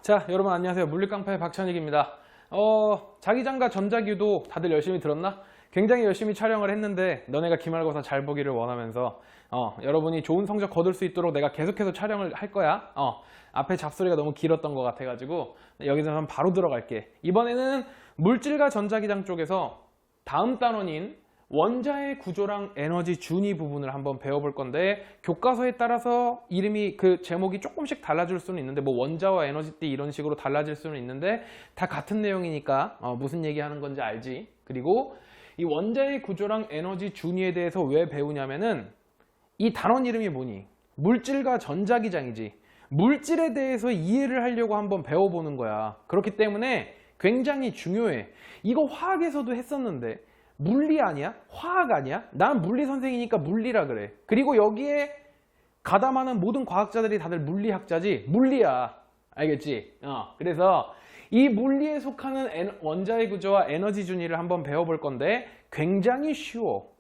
자, 여러분 안녕하세요. 물리깡파의 박찬익입니다. 자기장과 전자기도 다들 열심히 들었나? 굉장히 열심히 촬영을 했는데 너네가 기말고사 잘 보기를 원하면서 여러분이 좋은 성적 거둘 수 있도록 내가 계속해서 촬영을 할 거야. 앞에 잡소리가 너무 길었던 것 같아가지고 여기서 바로 들어갈게. 이번에는 물질과 전자기장 쪽에서 다음 단원인 원자의 구조랑 에너지 준위 부분을 한번 배워볼 건데, 교과서에 따라서 이름이 그 제목이 조금씩 달라질 수는 있는데, 뭐 원자와 에너지띠 이런 식으로 달라질 수는 있는데 다 같은 내용이니까 무슨 얘기하는 건지 알지. 그리고 이 원자의 구조랑 에너지 준위에 대해서 왜 배우냐면은 이 단원 이름이 뭐니? 물질과 전자기장이지. 물질에 대해서 이해를 하려고 한번 배워보는 거야. 그렇기 때문에 굉장히 중요해. 이거 화학에서도 했었는데 물리 아니야? 화학 아니야? 난 물리 선생이니까 물리라 그래. 그리고 여기에 가담하는 모든 과학자들이 다들 물리학자지. 물리야. 알겠지? 그래서 이 물리에 속하는 원자의 구조와 에너지 준위를 한번 배워볼 건데 굉장히 쉬워.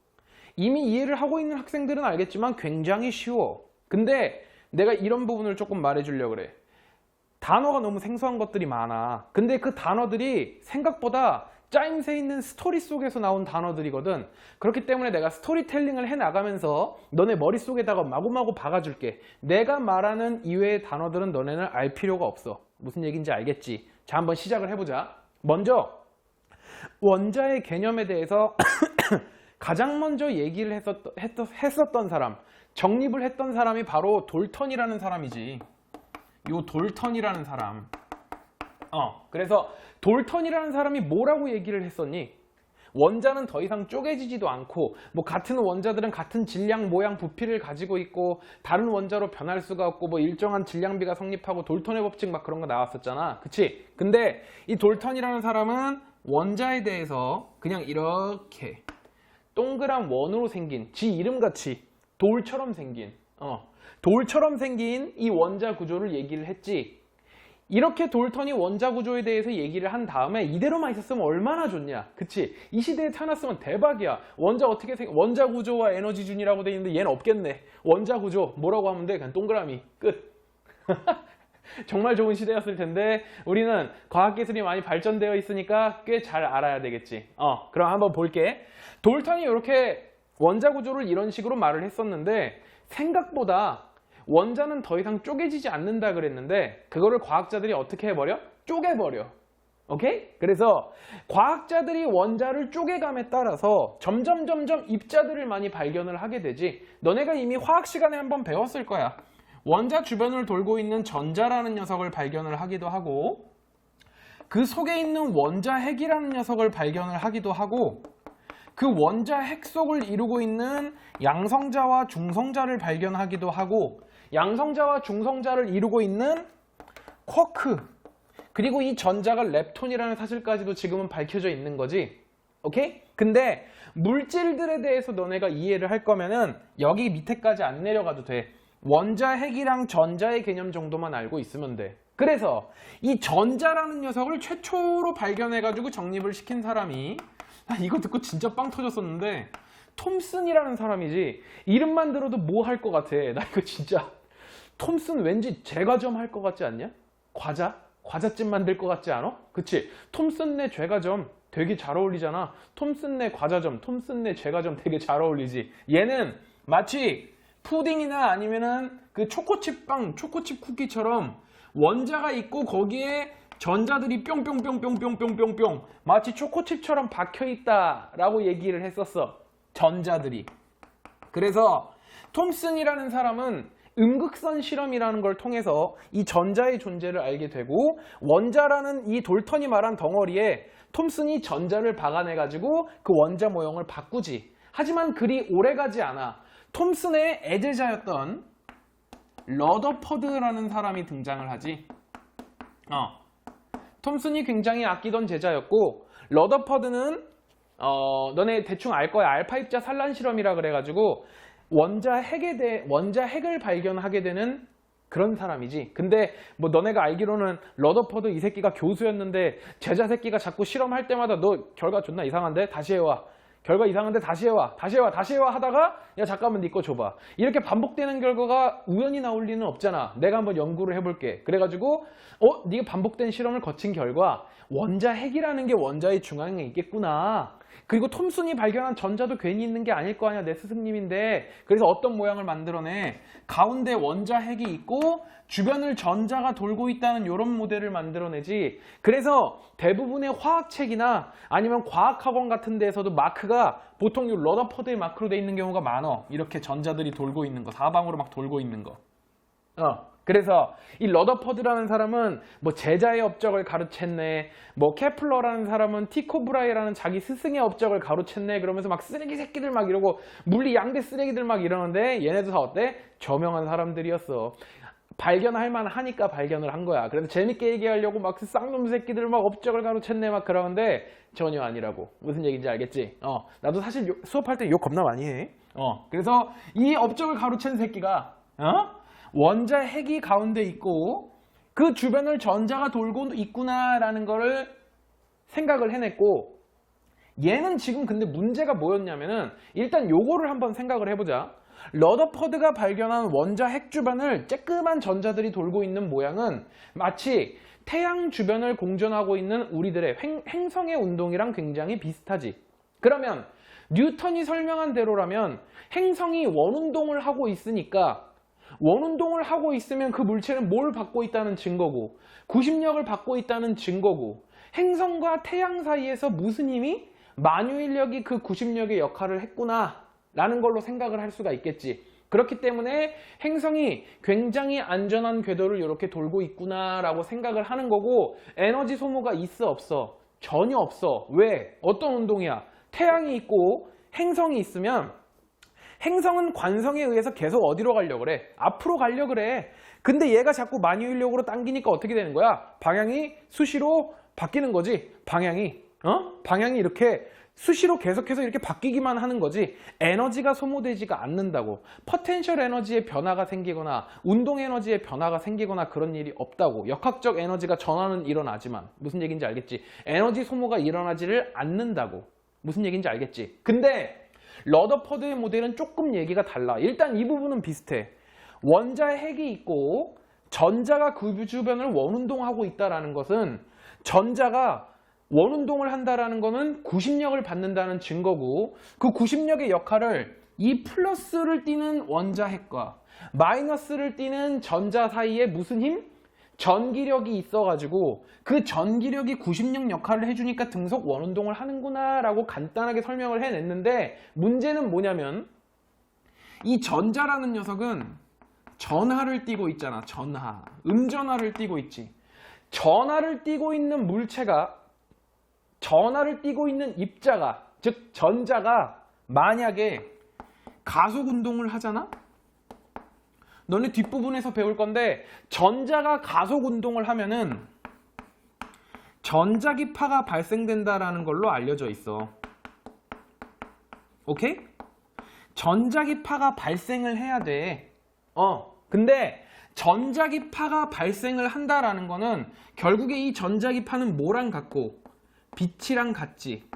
이미 이해를 하고 있는 학생들은 알겠지만 굉장히 쉬워. 근데 내가 이런 부분을 조금 말해주려고 그래. 단어가 너무 생소한 것들이 많아. 근데 그 단어들이 생각보다 짜임새 있는 스토리 속에서 나온 단어들이거든. 그렇기 때문에 내가 스토리텔링을 해나가면서 너네 머릿속에다가 마구마구 박아줄게. 내가 말하는 이외의 단어들은 너네는 알 필요가 없어. 무슨 얘기인지 알겠지? 자, 한번 시작을 해보자. 먼저 원자의 개념에 대해서 가장 먼저 얘기를 했었던 사람, 정립을 했던 사람이 바로 돌턴이라는 사람이지. 요 돌턴이라는 사람. 그래서 돌턴이라는 사람이 뭐라고 얘기를 했었니? 원자는 더 이상 쪼개지지도 않고, 뭐 같은 원자들은 같은 질량, 모양, 부피를 가지고 있고 다른 원자로 변할 수가 없고, 뭐 일정한 질량비가 성립하고 돌턴의 법칙 막 그런 거 나왔었잖아. 그치? 근데 이 돌턴이라는 사람은 원자에 대해서 그냥 이렇게 동그란 원으로 생긴, 지 이름같이 돌처럼 생긴 이 원자 구조를 얘기를 했지. 이렇게 돌턴이 원자 구조에 대해서 얘기를 한 다음에 이대로만 있었으면 얼마나 좋냐. 그치? 이 시대에 태어났으면 대박이야. 원자 구조와 에너지 준이라고 돼 있는데 얘는 없겠네. 원자 구조 뭐라고 하면 돼? 그냥 동그라미 끝. 정말 좋은 시대였을 텐데 우리는 과학기술이 많이 발전되어 있으니까 꽤 잘 알아야 되겠지. 그럼 한번 볼게. 돌턴이 이렇게 원자 구조를 이런 식으로 말을 했었는데, 생각보다 원자는 더 이상 쪼개지지 않는다 그랬는데 그거를 과학자들이 어떻게 해버려? 쪼개버려. 오케이? 그래서 과학자들이 원자를 쪼개감에 따라서 점점 입자들을 많이 발견을 하게 되지. 너네가 이미 화학 시간에 한번 배웠을 거야. 원자 주변을 돌고 있는 전자라는 녀석을 발견을 하기도 하고, 그 속에 있는 원자 핵이라는 녀석을 발견을 하기도 하고, 그 원자 핵 속을 이루고 있는 양성자와 중성자를 발견하기도 하고, 양성자와 중성자를 이루고 있는 쿼크, 그리고 이 전자가 렙톤이라는 사실까지도 지금은 밝혀져 있는 거지. 오케이? 근데 물질들에 대해서 너네가 이해를 할 거면은 여기 밑에까지 안 내려가도 돼. 원자 핵이랑 전자의 개념 정도만 알고 있으면 돼. 그래서 이 전자라는 녀석을 최초로 발견해가지고 정립을 시킨 사람이, 이거 듣고 진짜 빵 터졌었는데, 톰슨이라는 사람이지. 이름만 들어도 뭐 할 것 같아. 나 이거 진짜 톰슨 왠지 제과점 할 것 같지 않냐? 과자찜 만들 것 같지 않아? 그치? 톰슨네 제과점 되게 잘 어울리잖아. 톰슨네 과자점, 톰슨네 제과점 되게 잘 어울리지. 얘는 마치 푸딩이나 아니면은 그 초코칩빵, 초코칩 쿠키처럼 원자가 있고 거기에 전자들이 뿅뿅뿅뿅뿅뿅뿅뿅 마치 초코칩처럼 박혀있다 라고 얘기를 했었어. 전자들이. 그래서 톰슨이라는 사람은 음극선 실험이라는 걸 통해서 이 전자의 존재를 알게 되고, 원자라는 이 돌턴이 말한 덩어리에 톰슨이 전자를 박아내가지고 그 원자 모형을 바꾸지. 하지만 그리 오래가지 않아. 톰슨의 애제자였던 러더퍼드라는 사람이 등장을 하지. 톰슨이 굉장히 아끼던 제자였고, 러더퍼드는 너네 대충 알 거야. 알파 입자 산란 실험이라 그래가지고 원자 핵을 발견하게 되는 그런 사람이지. 근데 뭐 너네가 알기로는 러더퍼드 이 새끼가 교수였는데 제자 새끼가 자꾸 실험할 때마다 너 결과 존나 이상한데? 다시 해와. 결과 이상한데 다시 해와 하다가 야 잠깐만 네 거 줘봐. 이렇게 반복되는 결과가 우연히 나올 리는 없잖아. 내가 한번 연구를 해볼게. 그래가지고 네가 반복된 실험을 거친 결과 원자 핵이라는 게 원자의 중앙에 있겠구나. 그리고 톰슨이 발견한 전자도 괜히 있는 게 아닐 거 아니야. 내 스승님인데. 그래서 어떤 모양을 만들어내. 가운데 원자 핵이 있고 주변을 전자가 돌고 있다는 이런 모델을 만들어내지. 그래서 대부분의 화학책이나 아니면 과학학원 같은 데에서도 마크가 보통 이 러더퍼드의 마크로 돼 있는 경우가 많아. 이렇게 전자들이 돌고 있는 거, 사방으로 막 돌고 있는 거. 그래서 이 러더퍼드라는 사람은 뭐 제자의 업적을 가로챘네, 뭐 케플러라는 사람은 티코 브라이라는 자기 스승의 업적을 가로챘네, 그러면서 막 쓰레기 새끼들 막 이러고 물리 양대 쓰레기들 막 이러는데 얘네도 다 어때? 저명한 사람들이었어. 발견할 만하니까 발견을 한 거야. 그래서 재밌게 얘기하려고 막 쌍놈 새끼들 막 업적을 가로챘네 막 그러는데 전혀 아니라고. 무슨 얘기인지 알겠지? 나도 사실 수업할 때 욕 겁나 많이 해. 그래서 이 업적을 가로챈 새끼가 원자 핵이 가운데 있고 그 주변을 전자가 돌고 있구나라는 거를 생각을 해냈고, 얘는 지금 근데 문제가 뭐였냐면은 일단 요거를 한번 생각을 해보자. 러더퍼드가 발견한 원자 핵 주변을 쬐끄만 전자들이 돌고 있는 모양은 마치 태양 주변을 공전하고 있는 우리들의 행성의 운동이랑 굉장히 비슷하지. 그러면 뉴턴이 설명한 대로라면 행성이 원운동을 하고 있으니까, 원운동을 하고 있으면 그 물체는 뭘 받고 있다는 증거고, 구심력을 받고 있다는 증거고, 행성과 태양 사이에서 무슨 힘이, 만유인력이 그 구심력의 역할을 했구나 라는 걸로 생각을 할 수가 있겠지. 그렇기 때문에 행성이 굉장히 안전한 궤도를 이렇게 돌고 있구나 라고 생각을 하는 거고, 에너지 소모가 있어 없어? 전혀 없어. 왜? 어떤 운동이야? 태양이 있고 행성이 있으면 행성은 관성에 의해서 계속 어디로 가려고 그래? 앞으로 가려고 그래. 근데 얘가 자꾸 만유인력으로 당기니까 어떻게 되는 거야? 방향이 수시로 바뀌는 거지. 방향이 이렇게 수시로 계속해서 이렇게 바뀌기만 하는 거지. 에너지가 소모되지가 않는다고. 포텐셜 에너지의 변화가 생기거나 운동 에너지의 변화가 생기거나 그런 일이 없다고. 역학적 에너지가 전환은 일어나지만, 무슨 얘기인지 알겠지? 에너지 소모가 일어나지를 않는다고. 무슨 얘기인지 알겠지? 근데 러더퍼드의 모델은 조금 얘기가 달라. 일단 이 부분은 비슷해. 원자 핵이 있고 전자가 그 주변을 원운동하고 있다는 것은, 전자가 원운동을 한다는 것은 구심력을 받는다는 증거고, 그 구심력의 역할을 이 플러스를 띠는 원자 핵과 마이너스를 띠는 전자 사이에 무슨 힘? 전기력이 있어가지고 그 전기력이 구심력 역할을 해주니까 등속 원운동을 하는구나 라고 간단하게 설명을 해냈는데, 문제는 뭐냐면 이 전자라는 녀석은 전하를 띠고 있잖아. 전하. 음전하를 띠고 있지. 전하를 띠고 있는 물체가, 전하를 띠고 있는 입자가, 즉 전자가 만약에 가속 운동을 하잖아? 너네 뒷부분에서 배울 건데, 전자가 가속 운동을 하면은 전자기파가 발생된다라는 걸로 알려져 있어. 오케이? 전자기파가 발생을 해야 돼. 근데 전자기파가 발생을 한다라는 거는 결국에 이 전자기파는 뭐랑 같고? 빛이랑 같지.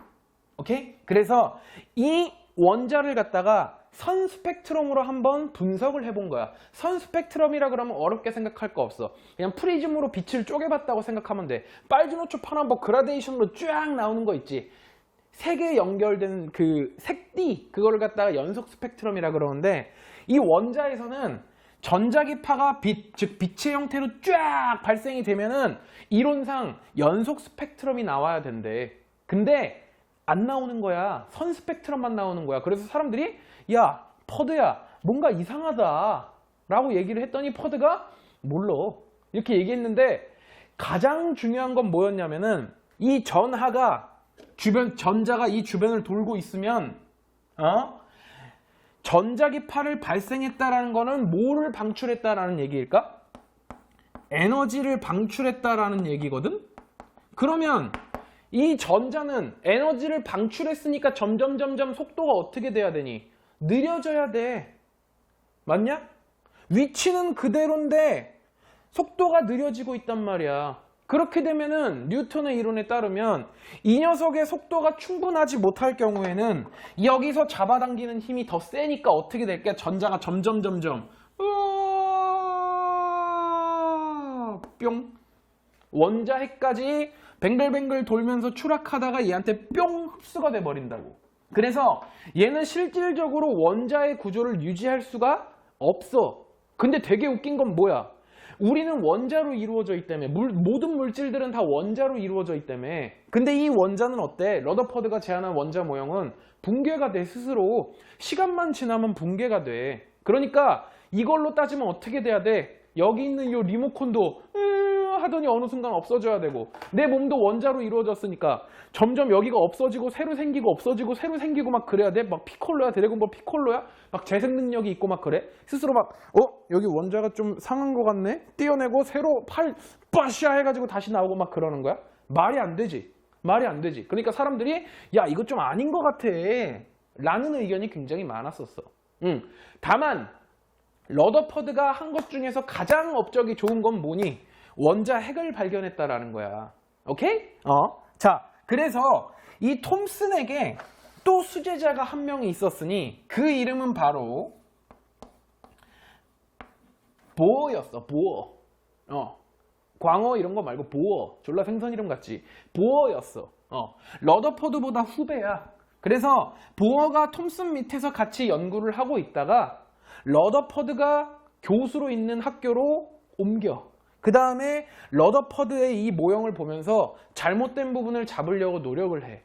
오케이? 그래서 이 원자를 갖다가 선 스펙트럼으로 한번 분석을 해본 거야. 선 스펙트럼이라 그러면 어렵게 생각할 거 없어. 그냥 프리즘으로 빛을 쪼개봤다고 생각하면 돼. 빨주노초 파란 뭐 그라데이션으로 쫙 나오는 거 있지. 색에 연결된 그 색띠, 그거를 갖다가 연속 스펙트럼이라 그러는데, 이 원자에서는 전자기파가 빛, 즉 빛의 형태로 쫙 발생이 되면은 이론상 연속 스펙트럼이 나와야 된대. 근데 안 나오는 거야. 선 스펙트럼만 나오는 거야. 그래서 사람들이 야, 퍼드야, 뭔가 이상하다 라고 얘기를 했더니 퍼드가 몰라 이렇게 얘기했는데, 가장 중요한 건 뭐였냐면은 이 전하가 전자가 이 주변을 돌고 있으면 전자기파를 발생했다라는 거는 뭐를 방출했다라는 얘기일까? 에너지를 방출했다라는 얘기거든? 그러면 이 전자는 에너지를 방출했으니까 점점 속도가 어떻게 돼야 되니? 느려져야 돼. 맞냐? 위치는 그대로인데 속도가 느려지고 있단 말이야. 그렇게 되면은 뉴턴의 이론에 따르면 이 녀석의 속도가 충분하지 못할 경우에는 여기서 잡아당기는 힘이 더 세니까 어떻게 될까? 전자가 점점 뿅 원자핵까지 뱅글뱅글 돌면서 추락하다가 얘한테 뿅 흡수가 돼 버린다고. 그래서 얘는 실질적으로 원자의 구조를 유지할 수가 없어. 근데 되게 웃긴 건 뭐야? 우리는 원자로 이루어져 있다며. 모든 물질들은 다 원자로 이루어져 있다며. 근데 이 원자는 어때? 러더퍼드가 제안한 원자 모형은 붕괴가 돼. 스스로 시간만 지나면 붕괴가 돼. 그러니까 이걸로 따지면 어떻게 돼야 돼? 여기 있는 이 리모컨도 하더니 어느 순간 없어져야 되고, 내 몸도 원자로 이루어졌으니까 점점 여기가 없어지고 새로 생기고 없어지고 새로 생기고 막 그래야 돼. 막 피콜로야, 드래곤볼 피콜로야, 막 재생 능력이 있고 막 그래. 스스로 막 여기 원자가 좀 상한 것 같네, 떼어내고 새로 팔 빠샤 해가지고 다시 나오고 막 그러는 거야. 말이 안 되지. 말이 안 되지. 그러니까 사람들이 야 이거 좀 아닌 것 같아 라는 의견이 굉장히 많았었어. 다만 러더퍼드가 한 것 중에서 가장 업적이 좋은 건 뭐니? 원자 핵을 발견했다라는 거야. 오케이? 자, 그래서 이 톰슨에게 또 수제자가 한 명이 있었으니 그 이름은 바로 보어였어. 보어. 광어 이런 거 말고 보어. 졸라 생선 이름 같지? 보어였어. 러더퍼드보다 후배야. 그래서 보어가 톰슨 밑에서 같이 연구를 하고 있다가 러더퍼드가 교수로 있는 학교로 옮겨. 그 다음에 러더퍼드의 이 모형을 보면서 잘못된 부분을 잡으려고 노력을 해.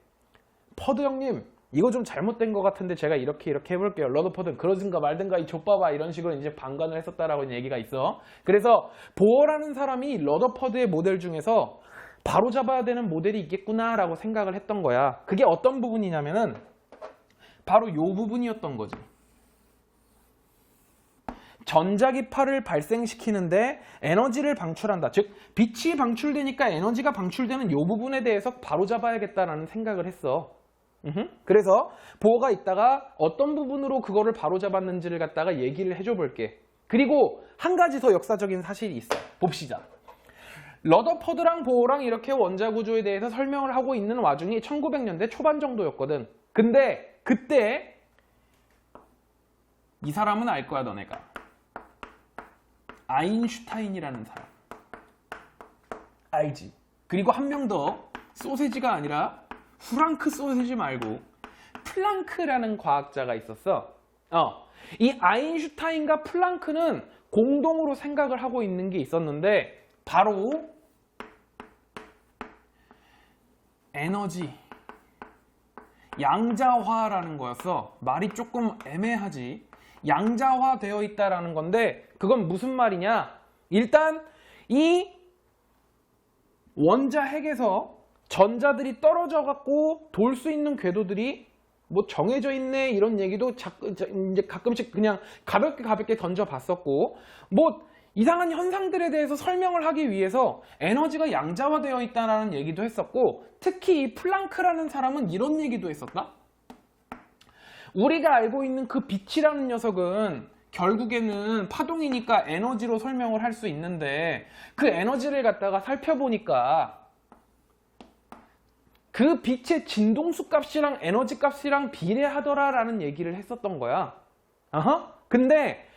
퍼드 형님 이거 좀 잘못된 것 같은데 제가 이렇게 해볼게요. 러더퍼드는 그러든가 말든가 이 족봐봐 이런 식으로 이제 방관을 했었다라고 얘기가 있어. 그래서 보어라는 사람이 러더퍼드의 모델 중에서 바로 잡아야 되는 모델이 있겠구나 라고 생각을 했던 거야. 그게 어떤 부분이냐면은 바로 요 부분이었던 거지. 전자기파를 발생시키는데 에너지를 방출한다. 즉 빛이 방출되니까 에너지가 방출되는 이 부분에 대해서 바로잡아야겠다라는 생각을 했어. 그래서 보어가 있다가 어떤 부분으로 그거를 바로잡았는지를 갖다가 얘기를 해줘 볼게. 그리고 한 가지 더 역사적인 사실이 있어. 봅시다. 러더퍼드랑 보어랑 이렇게 원자 구조에 대해서 설명을 하고 있는 와중이 1900년대 초반 정도였거든. 근데 그때 이 사람은 알 거야 너네가. 아인슈타인이라는 사람 알지? 그리고 한 명 더, 소세지가 아니라 프랑크 소세지 말고 플랑크라는 과학자가 있었어. 이 아인슈타인과 플랑크는 공동으로 생각을 하고 있는 게 있었는데 바로 에너지 양자화라는 거였어. 말이 조금 애매하지. 양자화되어 있다라는 건데 그건 무슨 말이냐? 일단 이 원자 핵에서 전자들이 떨어져 갖고 돌 수 있는 궤도들이 뭐 정해져 있네 이런 얘기도 이제 가끔씩 그냥 가볍게 던져봤었고, 뭐 이상한 현상들에 대해서 설명을 하기 위해서 에너지가 양자화되어 있다라는 얘기도 했었고, 특히 이 플랑크라는 사람은 이런 얘기도 했었다. 우리가 알고 있는 그 빛이라는 녀석은 결국에는 파동이니까 에너지로 설명을 할 수 있는데 그 에너지를 갖다가 살펴보니까 그 빛의 진동수 값이랑 에너지 값이랑 비례하더라라는 얘기를 했었던 거야. 근데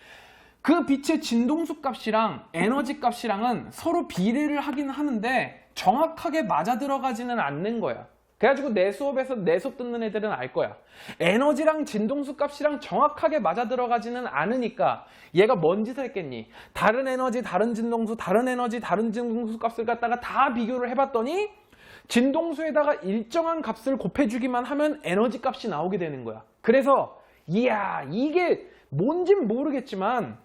그 빛의 진동수 값이랑 에너지 값이랑은 서로 비례를 하긴 하는데 정확하게 맞아 들어가지는 않는 거야. 그래가지고 내 수업에서 내 수업 듣는 애들은 알 거야. 에너지랑 진동수 값이랑 정확하게 맞아 들어가지는 않으니까 얘가 뭔 짓을 했겠니? 다른 에너지, 다른 진동수, 다른 에너지, 다른 진동수 값을 갖다가 다 비교를 해봤더니 진동수에다가 일정한 값을 곱해주기만 하면 에너지 값이 나오게 되는 거야. 그래서 이야 이게 뭔진 모르겠지만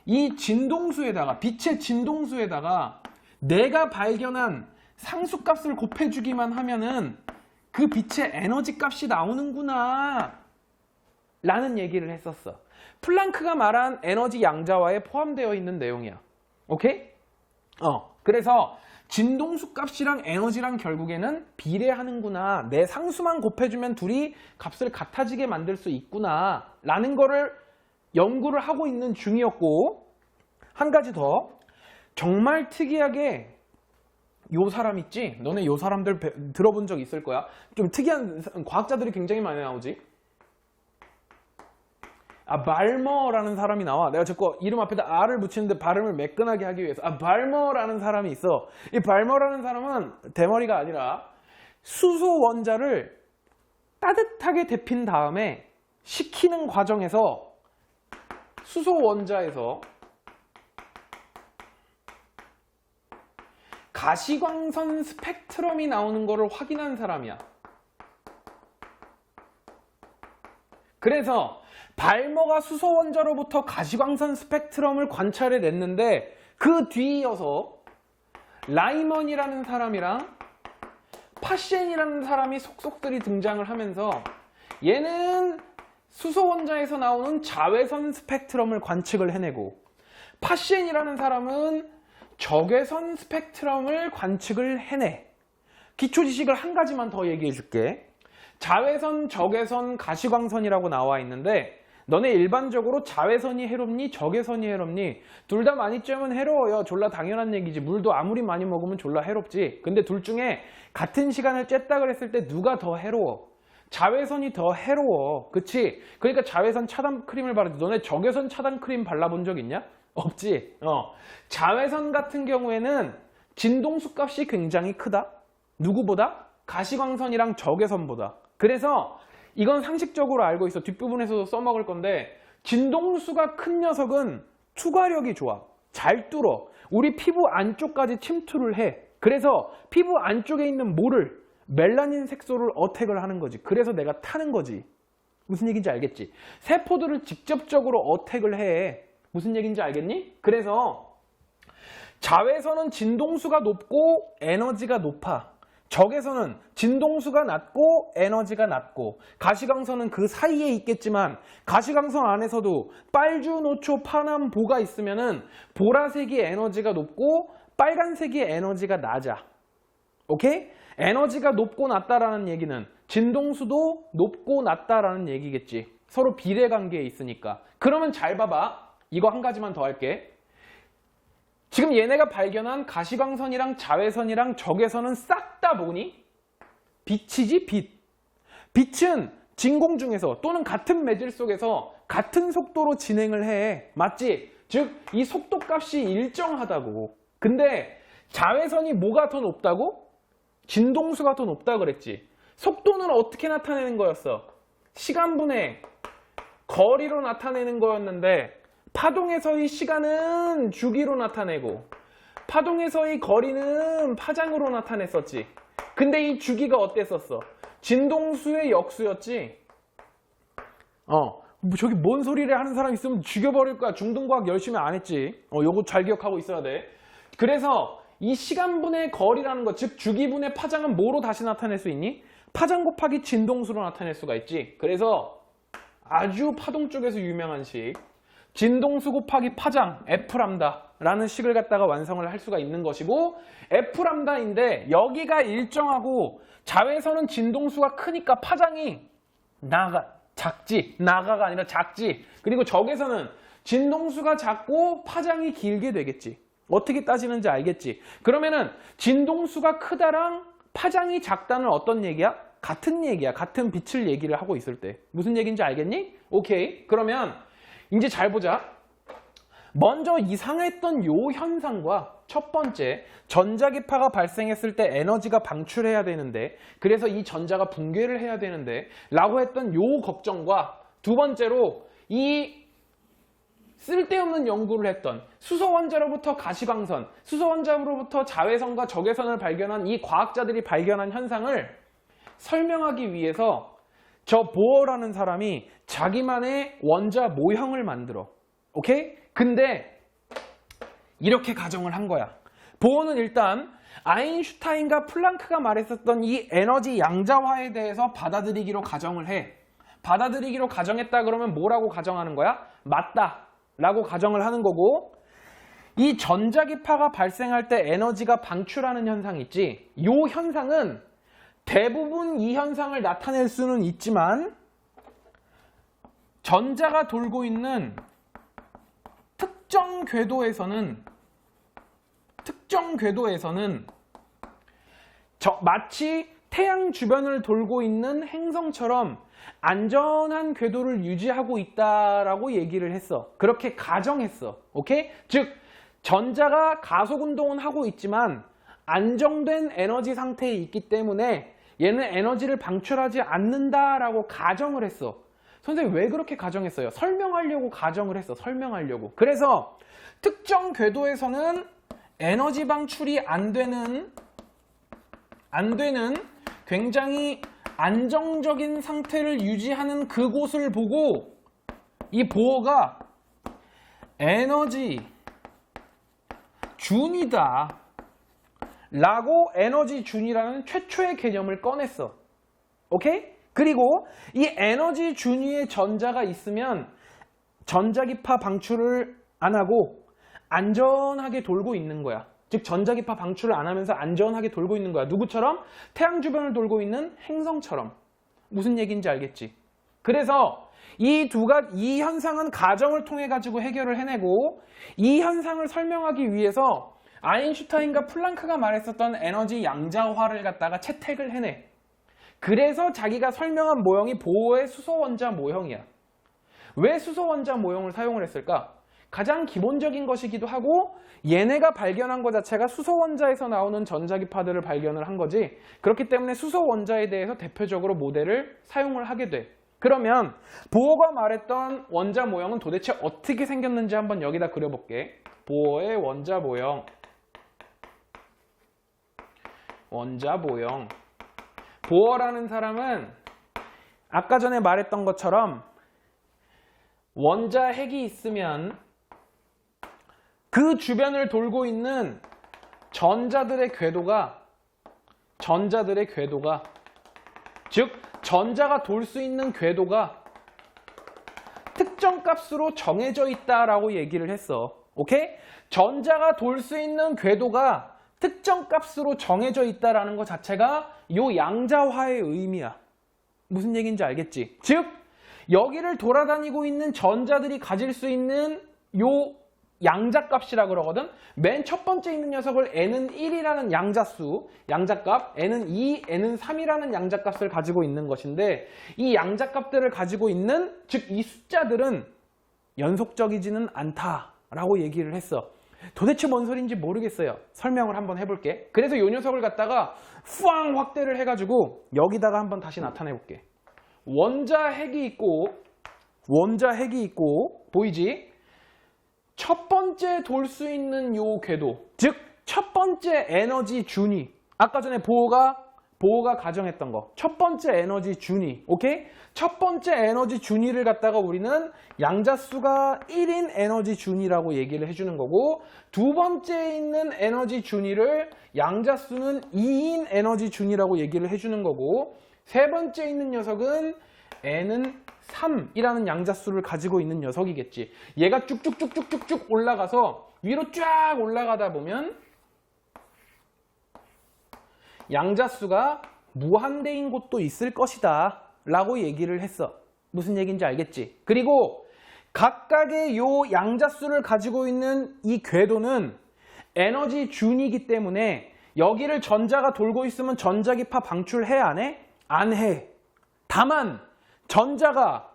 이 진동수에다가, 빛의 진동수에다가 내가 발견한 상수값을 곱해주기만 하면은 그 빛의 에너지 값이 나오는구나 라는 얘기를 했었어. 플랑크가 말한 에너지 양자화에 포함되어 있는 내용이야. 오케이? 그래서 진동수 값이랑 에너지랑 결국에는 비례하는구나, 내 상수만 곱해주면 둘이 값을 같아지게 만들 수 있구나 라는 거를 연구를 하고 있는 중이었고, 한 가지 더 정말 특이하게 요 사람 있지? 너네 요 사람들 들어본 적 있을 거야. 좀 특이한 과학자들이 굉장히 많이 나오지. 발머라는 사람이 나와. 내가 자꾸 이름 앞에다 R을 붙이는데 발음을 매끈하게 하기 위해서. 발머라는 사람이 있어. 이 발머라는 사람은 대머리가 아니라 수소 원자를 따뜻하게 데핀 다음에 식히는 과정에서 수소 원자에서 가시광선 스펙트럼이 나오는 것을 확인한 사람이야. 그래서 발머가 수소 원자로부터 가시광선 스펙트럼을 관찰해 냈는데 그 뒤이어서 라이먼이라는 사람이랑 파셴이라는 사람이 속속들이 등장을 하면서 얘는 수소 원자에서 나오는 자외선 스펙트럼을 관측을 해내고 파셴이라는 사람은 적외선 스펙트럼을 관측을 해내. 기초 지식을 한 가지만 더 얘기해 줄게. 자외선, 적외선, 가시광선이라고 나와 있는데 너네 일반적으로 자외선이 해롭니? 적외선이 해롭니? 둘 다 많이 쬐면 해로워요. 졸라 당연한 얘기지. 물도 아무리 많이 먹으면 졸라 해롭지. 근데 둘 중에 같은 시간을 쬐다 그랬을 때 누가 더 해로워? 자외선이 더 해로워. 그치? 그러니까 자외선 차단 크림을 바르지. 너네 적외선 차단 크림 발라본 적 있냐? 없지? 자외선 같은 경우에는 진동수 값이 굉장히 크다. 누구보다? 가시광선이랑 적외선보다. 그래서 이건 상식적으로 알고 있어. 뒷부분에서도 써먹을 건데 진동수가 큰 녀석은 투과력이 좋아. 잘 뚫어. 우리 피부 안쪽까지 침투를 해. 그래서 피부 안쪽에 있는 모를 멜라닌 색소를 어택을 하는 거지. 그래서 내가 타는 거지. 무슨 얘기인지 알겠지? 세포들을 직접적으로 어택을 해. 무슨 얘기인지 알겠니? 그래서 자외선은 진동수가 높고 에너지가 높아. 적외선은 진동수가 낮고 에너지가 낮고 가시광선은 그 사이에 있겠지만 가시광선 안에서도 빨주, 노초, 파남, 보가 있으면은 보라색이 에너지가 높고 빨간색이 에너지가 낮아. 오케이? 에너지가 높고 낮다라는 얘기는 진동수도 높고 낮다라는 얘기겠지. 서로 비례관계에 있으니까. 그러면 잘 봐봐. 이거 한 가지만 더 할게. 지금 얘네가 발견한 가시광선이랑 자외선이랑 적외선은 싹 다 뭐니? 빛이지, 빛. 빛은 진공 중에서 또는 같은 매질 속에서 같은 속도로 진행을 해. 맞지? 즉, 이 속도 값이 일정하다고. 근데 자외선이 뭐가 더 높다고? 진동수가 더 높다 그랬지. 속도는 어떻게 나타내는 거였어? 시간분의 거리로 나타내는 거였는데 파동에서의 시간은 주기로 나타내고 파동에서의 거리는 파장으로 나타냈었지. 근데 이 주기가 어땠었어? 진동수의 역수였지. 저기 뭔 소리를 하는 사람 있으면 죽여버릴 거야. 중등과학 열심히 안 했지. 요거 잘 기억하고 있어야 돼. 그래서 이 시간분의 거리라는 것, 즉 주기분의 파장은 뭐로 다시 나타낼 수 있니? 파장 곱하기 진동수로 나타낼 수가 있지. 그래서 아주 파동 쪽에서 유명한 식 진동수 곱하기 파장 F람다라는 식을 갖다가 완성을 할 수가 있는 것이고 F람다인데 여기가 일정하고 자외선은 진동수가 크니까 파장이 작지. 나가가 아니라 작지. 그리고 적외선은 진동수가 작고 파장이 길게 되겠지. 어떻게 따지는지 알겠지. 그러면은 진동수가 크다랑 파장이 작다는 어떤 얘기야? 같은 얘기야. 같은 빛을 얘기를 하고 있을 때. 무슨 얘기인지 알겠니? 오케이. 그러면 이제 잘 보자. 먼저 이상했던 요 현상과 첫 번째 전자기파가 발생했을 때 에너지가 방출해야 되는데 그래서 이 전자가 붕괴를 해야 되는데 라고 했던 요 걱정과 두 번째로 이 쓸데없는 연구를 했던 수소원자로부터 가시광선, 수소원자로부터 자외선과 적외선을 발견한 이 과학자들이 발견한 현상을 설명하기 위해서 저 보어라는 사람이 자기만의 원자 모형을 만들어. 오케이? 근데 이렇게 가정을 한 거야. 보어는 일단 아인슈타인과 플랑크가 말했었던 이 에너지 양자화에 대해서 받아들이기로 가정을 해. 받아들이기로 가정했다 그러면 뭐라고 가정하는 거야? 맞다 라고 가정을 하는 거고 이 전자기파가 발생할 때 에너지가 방출하는 현상 있지? 이 현상은 대부분 이 현상을 나타낼 수는 있지만 전자가 돌고 있는 특정 궤도에서는 마치 태양 주변을 돌고 있는 행성처럼 안전한 궤도를 유지하고 있다라고 얘기를 했어. 그렇게 가정했어. 오케이? 즉 전자가 가속 운동은 하고 있지만 안정된 에너지 상태에 있기 때문에 얘는 에너지를 방출하지 않는다라고 가정을 했어. 선생님 왜 그렇게 가정했어요? 설명하려고 가정을 했어. 설명하려고. 그래서 특정 궤도에서는 에너지 방출이 안 되는 굉장히 안정적인 상태를 유지하는 그곳을 보고 이 보어가 에너지 준이다 라고 에너지 준이라는 최초의 개념을 꺼냈어. 오케이? 그리고 이 에너지 준위의 전자가 있으면 전자기파 방출을 안 하고 안전하게 돌고 있는 거야. 즉 전자기파 방출을 안 하면서 안전하게 돌고 있는 거야. 누구처럼? 태양 주변을 돌고 있는 행성처럼. 무슨 얘기인지 알겠지? 그래서 이 현상은 가정을 통해 가지고 해결을 해내고 이 현상을 설명하기 위해서 아인슈타인과 플랑크가 말했었던 에너지 양자화를 갖다가 채택을 해내. 그래서 자기가 설명한 모형이 보어의 수소원자 모형이야. 왜 수소원자 모형을 사용을 했을까? 가장 기본적인 것이기도 하고 얘네가 발견한 것 자체가 수소원자에서 나오는 전자기파들을 발견을 한 거지. 그렇기 때문에 수소원자에 대해서 대표적으로 모델을 사용을 하게 돼. 그러면 보어가 말했던 원자 모형은 도대체 어떻게 생겼는지 한번 여기다 그려볼게. 보어의 원자 모형. 원자 모형. 보어라는 사람은 아까 전에 말했던 것처럼 원자 핵이 있으면 그 주변을 돌고 있는 전자들의 궤도가 즉 전자가 돌 수 있는 궤도가 특정 값으로 정해져 있다라고 얘기를 했어. 오케이? 전자가 돌 수 있는 궤도가 특정 값으로 정해져 있다라는 것 자체가 요 양자화의 의미야. 무슨 얘기인지 알겠지? 즉 여기를 돌아다니고 있는 전자들이 가질 수 있는 요 양자값이라 그러거든. 맨 첫 번째 있는 녀석을 n은 1이라는 양자값, n은 2, n은 3이라는 양자값을 가지고 있는 것인데 이 양자값들을 가지고 있는, 즉 이 숫자들은 연속적이지는 않다라고 얘기를 했어. 도대체 뭔 소리인지 모르겠어요. 설명을 한번 해볼게. 그래서 이 녀석을 갖다가 후앙 확대를 해가지고 여기다가 한번 다시 나타내볼게. 원자 핵이 있고 보이지? 첫 번째 돌 수 있는 요 궤도, 즉 첫 번째 에너지 준위, 아까 전에 보호가 가정했던 거, 첫 번째 에너지 준위, 오케이? 첫 번째 에너지 준위를 갖다가 우리는 양자수가 1인 에너지 준위라고 얘기를 해주는 거고, 두 번째 있는 에너지 준위를 양자수는 2인 에너지 준위라고 얘기를 해주는 거고, 세 번째 있는 녀석은 n은 3이라는 양자수를 가지고 있는 녀석이겠지. 얘가 쭉쭉쭉쭉쭉쭉 올라가서 위로 쫙 올라가다 보면 양자수가 무한대인 곳도 있을 것이다 라고 얘기를 했어. 무슨 얘기인지 알겠지? 그리고 각각의 요 양자수를 가지고 있는 이 궤도는 에너지 준이기 때문에 여기를 전자가 돌고 있으면 전자기파 방출해 안 해? 안 해. 다만 전자가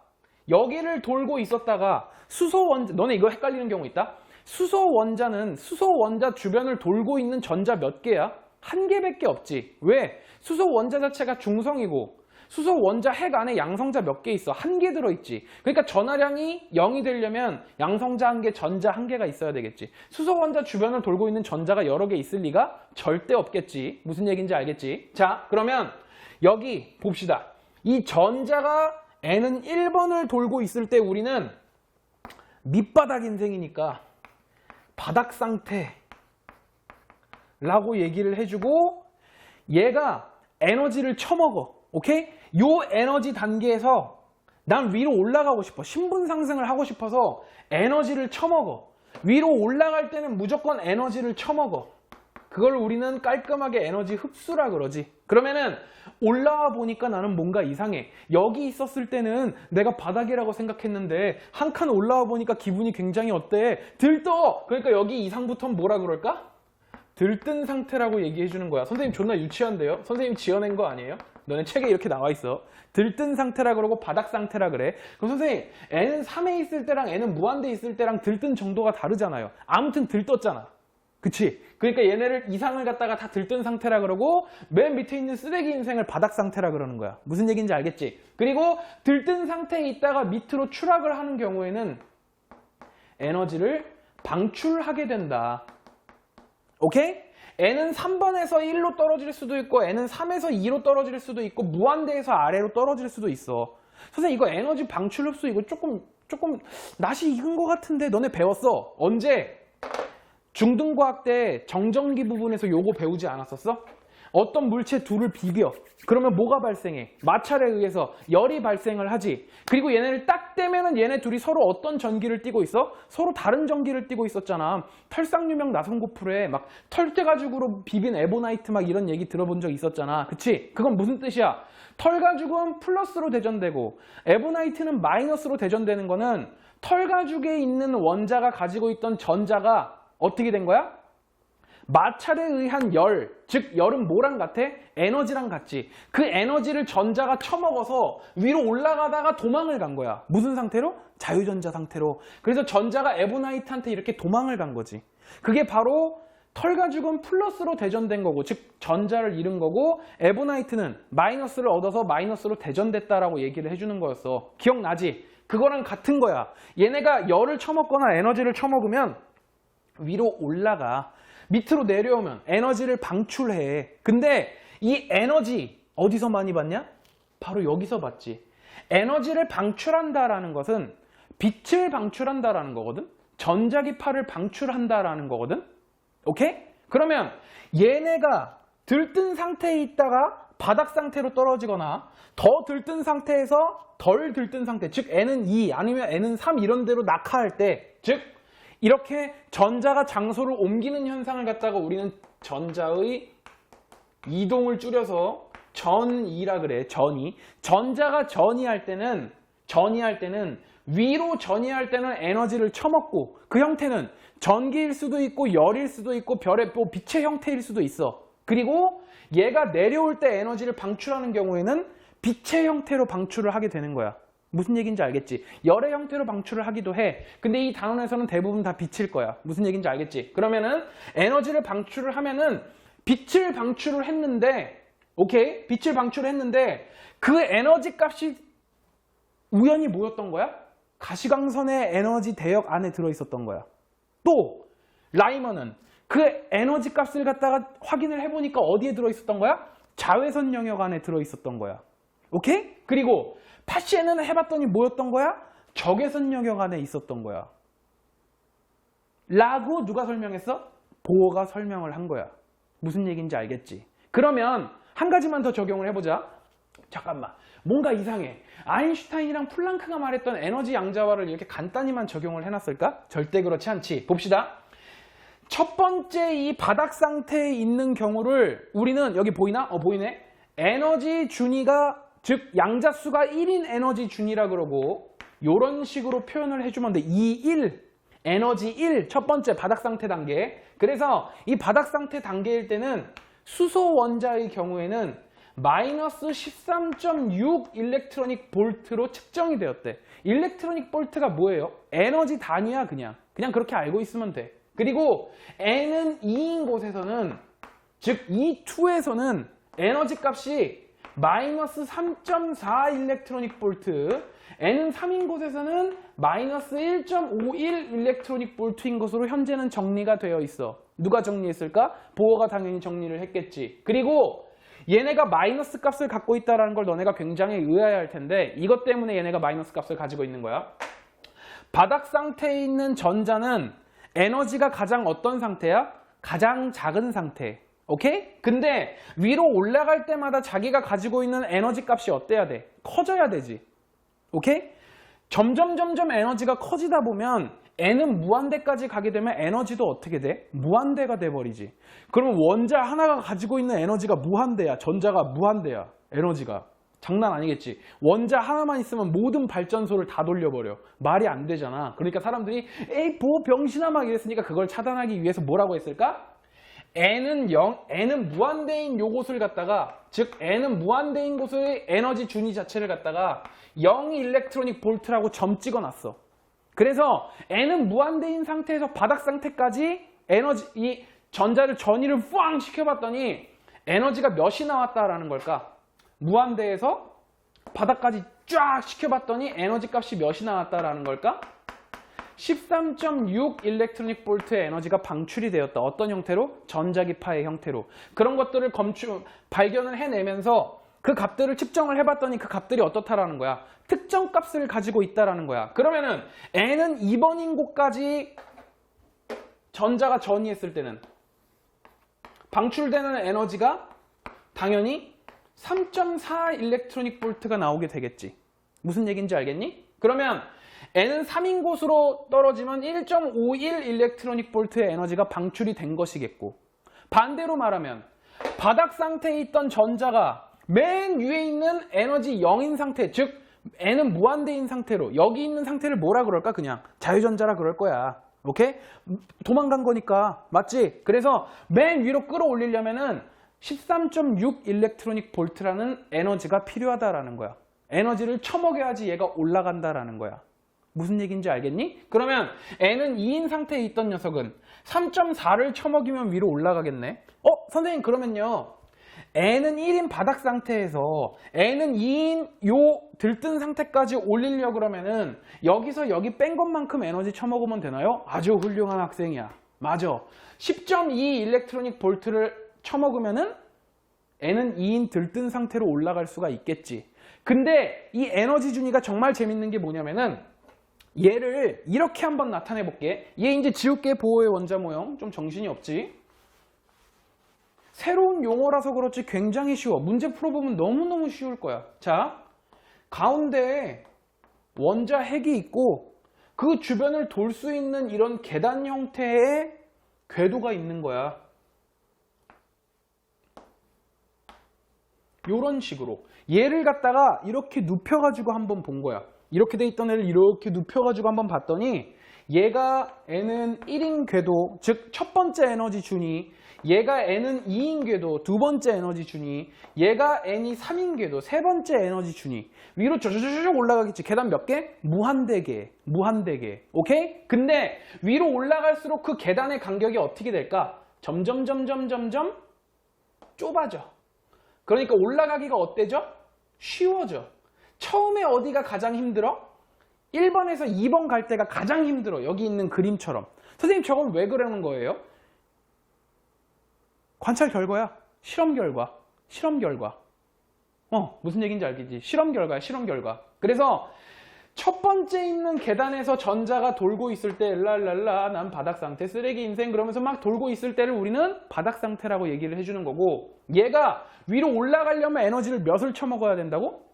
여기를 돌고 있었다가 수소원자, 너네 이거 헷갈리는 경우 있다? 수소원자는 수소원자 주변을 돌고 있는 전자 몇 개야? 한 개밖에 없지. 왜? 수소원자 자체가 중성이고 수소원자 핵 안에 양성자 몇 개 있어? 한 개 들어있지. 그러니까 전하량이 0이 되려면 양성자 한 개, 전자 한 개가 있어야 되겠지. 수소원자 주변을 돌고 있는 전자가 여러 개 있을 리가 절대 없겠지. 무슨 얘기인지 알겠지? 자, 그러면 여기 봅시다. 이 전자가 n은 1번을 돌고 있을 때 우리는 밑바닥 인생이니까 바닥 상태라고 얘기를 해주고, 얘가 에너지를 처먹어. 오케이? 요 에너지 단계에서 난 위로 올라가고 싶어. 신분 상승을 하고 싶어서 에너지를 처먹어. 위로 올라갈 때는 무조건 에너지를 처먹어. 그걸 우리는 깔끔하게 에너지 흡수라 그러지. 그러면은 올라와 보니까 나는 뭔가 이상해. 여기 있었을 때는 내가 바닥이라고 생각했는데 한 칸 올라와 보니까 기분이 굉장히 어때? 들떠! 그러니까 여기 이상부터는 뭐라 그럴까? 들뜬 상태라고 얘기해 주는 거야. 선생님 존나 유치한데요? 선생님 지어낸 거 아니에요? 너네 책에 이렇게 나와 있어. 들뜬 상태라 그러고 바닥 상태라 그래. 그럼 선생님 n은 3에 있을 때랑 n은 무한대에 있을 때랑 들뜬 정도가 다르잖아요. 아무튼 들떴잖아. 그치? 그러니까 얘네를 이상을 갖다가 다 들뜬 상태라 그러고 맨 밑에 있는 쓰레기 인생을 바닥 상태라 그러는 거야. 무슨 얘기인지 알겠지? 그리고 들뜬 상태에 있다가 밑으로 추락을 하는 경우에는 에너지를 방출하게 된다. 오케이? n은 3번에서 1로 떨어질 수도 있고 n은 3에서 2로 떨어질 수도 있고 무한대에서 아래로 떨어질 수도 있어. 선생님 이거 에너지 방출 흡수 이거 조금 낯이 익은 것 같은데 너네 배웠어? 언제? 중등과학 때 정전기 부분에서 요거 배우지 않았었어? 어떤 물체 둘을 비벼. 그러면 뭐가 발생해? 마찰에 의해서 열이 발생을 하지. 그리고 얘네를 딱 떼면은 얘네 둘이 서로 어떤 전기를 띠고 있어? 서로 다른 전기를 띠고 있었잖아. 털쌍유명 나선고풀에 막 털떼가죽으로 비빈 에보나이트 막 이런 얘기 들어본 적 있었잖아. 그치? 그건 무슨 뜻이야? 털가죽은 플러스로 대전되고 에보나이트는 마이너스로 대전되는 거는 털가죽에 있는 원자가 가지고 있던 전자가 어떻게 된 거야? 마찰에 의한 열, 즉 열은 뭐랑 같아? 에너지랑 같지. 그 에너지를 전자가 처먹어서 위로 올라가다가 도망을 간 거야. 무슨 상태로? 자유전자 상태로. 그래서 전자가 에보나이트한테 이렇게 도망을 간 거지. 그게 바로 털가죽은 플러스로 대전된 거고, 즉 전자를 잃은 거고, 에보나이트는 마이너스를 얻어서 마이너스로 대전됐다라고 얘기를 해주는 거였어. 기억나지? 그거랑 같은 거야. 얘네가 열을 처먹거나 에너지를 처먹으면 위로 올라가. 밑으로 내려오면 에너지를 방출해. 근데 이 에너지 어디서 많이 받냐? 바로 여기서 받지. 에너지를 방출한다라는 것은 빛을 방출한다라는 거거든. 전자기파를 방출한다라는 거거든. 오케이? 그러면 얘네가 들뜬 상태에 있다가 바닥 상태로 떨어지거나 더 들뜬 상태에서 덜 들뜬 상태, 즉 N은 2 아니면 N은 3 이런 데로 낙하할 때, 즉 이렇게 전자가 장소를 옮기는 현상을 갖다가 우리는 전자의 이동을 줄여서 전이라 그래. 전이. 전자가 전이할 때는 위로 전이할 때는 에너지를 처먹고, 그 형태는 전기일 수도 있고 열일 수도 있고 별의 뭐 빛의 형태일 수도 있어. 그리고 얘가 내려올 때 에너지를 방출하는 경우에는 빛의 형태로 방출을 하게 되는 거야. 무슨 얘기인지 알겠지? 열의 형태로 방출을 하기도 해. 근데 이 단원에서는 대부분 다 빛일 거야. 무슨 얘기인지 알겠지? 그러면은 에너지를 방출을 하면은 빛을 방출을 했는데, 오케이? 빛을 방출했는데 그 에너지 값이 우연히 뭐였던 거야? 가시광선의 에너지 대역 안에 들어있었던 거야. 또 라이먼은 그 에너지 값을 갖다가 확인을 해보니까 어디에 들어있었던 거야? 자외선 영역 안에 들어있었던 거야. 오케이? 그리고 파시에는 해봤더니 뭐였던 거야? 적외선 영역 안에 있었던 거야. 라고 누가 설명했어? 보어가 설명을 한 거야. 무슨 얘기인지 알겠지? 그러면 한 가지만 더 적용을 해보자. 잠깐만, 뭔가 이상해. 아인슈타인이랑 플랑크가 말했던 에너지 양자화를 이렇게 간단히만 적용을 해놨을까? 절대 그렇지 않지. 봅시다. 첫 번째 이 바닥 상태에 있는 경우를 우리는 여기 보이나? 보이네. 에너지 준위가, 즉 양자수가 1인 에너지 준위라 그러고, 이런 식으로 표현을 해주면 돼. 2, 1, 에너지 1, 첫 번째 바닥 상태 단계. 그래서 이 바닥 상태 단계일 때는 수소 원자의 경우에는 마이너스 13.6 일렉트로닉 볼트로 측정이 되었대. 일렉트로닉 볼트가 뭐예요? 에너지 단위야. 그냥 그렇게 알고 있으면 돼. 그리고 N은 2인 곳에서는, 즉 E2에서는 에너지 값이 마이너스 3.4 일렉트로닉 볼트, N은 3인 곳에서는 마이너스 1.51 일렉트로닉 볼트인 것으로 현재는 정리가 되어 있어. 누가 정리했을까? 보어가 당연히 정리를 했겠지. 그리고 얘네가 마이너스 값을 갖고 있다는 걸 너네가 굉장히 의아해할 텐데, 이것 때문에 얘네가 마이너스 값을 가지고 있는 거야. 바닥 상태에 있는 전자는 에너지가 가장 어떤 상태야? 가장 작은 상태. 오케이? 근데 위로 올라갈 때마다 자기가 가지고 있는 에너지 값이 어때야 돼? 커져야 되지. 오케이? 점점 에너지가 커지다 보면 N은 무한대까지 가게 되면 에너지도 어떻게 돼? 무한대가 돼버리지. 그러면 원자 하나가 가지고 있는 에너지가 무한대야. 전자가 무한대야. 에너지가. 장난 아니겠지. 원자 하나만 있으면 모든 발전소를 다 돌려버려. 말이 안 되잖아. 그러니까 사람들이 에이 뭐 병신아 막 이랬으니까 그걸 차단하기 위해서 뭐라고 했을까? N은 무한대인 요곳을 갖다가, 즉 N은 무한대인 곳의 에너지 준위 자체를 갖다가 0 일렉트로닉 볼트라고 점 찍어놨어. 그래서 N은 무한대인 상태에서 바닥 상태까지 이 전자를 전이를 푸앙 시켜봤더니 에너지가 몇이 나왔다라는 걸까? 무한대에서 바닥까지 쫙 시켜봤더니 에너지 값이 몇이 나왔다라는 걸까? 13.6 일렉트로닉 볼트의 에너지가 방출이 되었다. 어떤 형태로? 전자기파의 형태로. 그런 것들을 발견을 해내면서 그 값들을 측정을 해봤더니 그 값들이 어떻다라는 거야? 특정 값을 가지고 있다라는 거야. 그러면은 N은 2번인 곳까지 전자가 전이했을 때는 방출되는 에너지가 당연히 3.4 일렉트로닉 볼트가 나오게 되겠지. 무슨 얘기인지 알겠니? 그러면 N은 3인 곳으로 떨어지면 1.51 일렉트로닉 볼트의 에너지가 방출이 된 것이겠고, 반대로 말하면 바닥 상태에 있던 전자가 맨 위에 있는 에너지 0인 상태, 즉 N은 무한대인 상태로, 여기 있는 상태를 뭐라 그럴까? 그냥 자유전자라 그럴 거야. 오케이? 도망간 거니까. 맞지? 그래서 맨 위로 끌어올리려면은 13.6 일렉트로닉 볼트라는 에너지가 필요하다라는 거야. 에너지를 쳐먹여야지 얘가 올라간다라는 거야. 무슨 얘기인지 알겠니? 그러면 N은 2인 상태에 있던 녀석은 3.4를 쳐먹이면 위로 올라가겠네. 선생님 그러면요, N은 1인 바닥 상태에서 N은 2인 요 들뜬 상태까지 올리려고 그러면은 여기서 여기 뺀 것만큼 에너지 쳐먹으면 되나요? 아주 훌륭한 학생이야. 맞아. 10.2 일렉트로닉 볼트를 쳐먹으면은 N은 2인 들뜬 상태로 올라갈 수가 있겠지. 근데 이 에너지 준위가 정말 재밌는 게 뭐냐면은, 얘를 이렇게 한번 나타내 볼게. 얘 이제 지울게. 보호의 원자 모형. 좀 정신이 없지? 새로운 용어라서 그렇지 굉장히 쉬워. 문제 풀어보면 너무너무 쉬울 거야. 자, 가운데에 원자 핵이 있고 그 주변을 돌 수 있는 이런 계단 형태의 궤도가 있는 거야. 요런 식으로. 얘를 갖다가 이렇게 눕혀가지고 한번 본 거야. 이렇게 돼 있던 애를 이렇게 눕혀가지고 한번 봤더니 얘가 N은 1인 궤도, 즉 첫 번째 에너지 준위, 얘가 N은 2인 궤도, 두 번째 에너지 준위, 얘가 N이 3인 궤도, 세 번째 에너지 준위. 위로 쭉 올라가겠지. 계단 몇 개? 무한대개. 무한대개. 오케이? 근데 위로 올라갈수록 그 계단의 간격이 어떻게 될까? 점점 좁아져. 그러니까 올라가기가 어때져? 쉬워져. 처음에 어디가 가장 힘들어? 1번에서 2번 갈 때가 가장 힘들어. 여기 있는 그림처럼. 선생님 저건 왜 그러는 거예요? 관찰 결과야. 실험 결과. 실험 결과. 무슨 얘기인지 알겠지? 실험 결과야. 실험 결과. 그래서 첫 번째 있는 계단에서 전자가 돌고 있을 때 랄랄라 난 바닥 상태 쓰레기 인생 그러면서 막 돌고 있을 때를 우리는 바닥 상태라고 얘기를 해주는 거고, 얘가 위로 올라가려면 에너지를 몇을 쳐먹어야 된다고?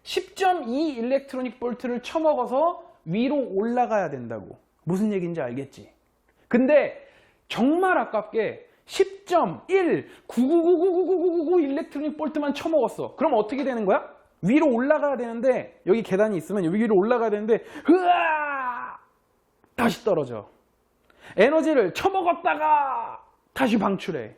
10.2 일렉트로닉 볼트를 쳐먹어서 위로 올라가야 된다고. 무슨 얘기인지 알겠지? 근데 정말 아깝게 10.1 9999999 일렉트로닉 볼트만 쳐먹었어. 그럼 어떻게 되는 거야? 위로 올라가야 되는데, 여기 계단이 있으면 여기 위로 올라가야 되는데 으아! 다시 떨어져. 에너지를 쳐먹었다가 다시 방출해.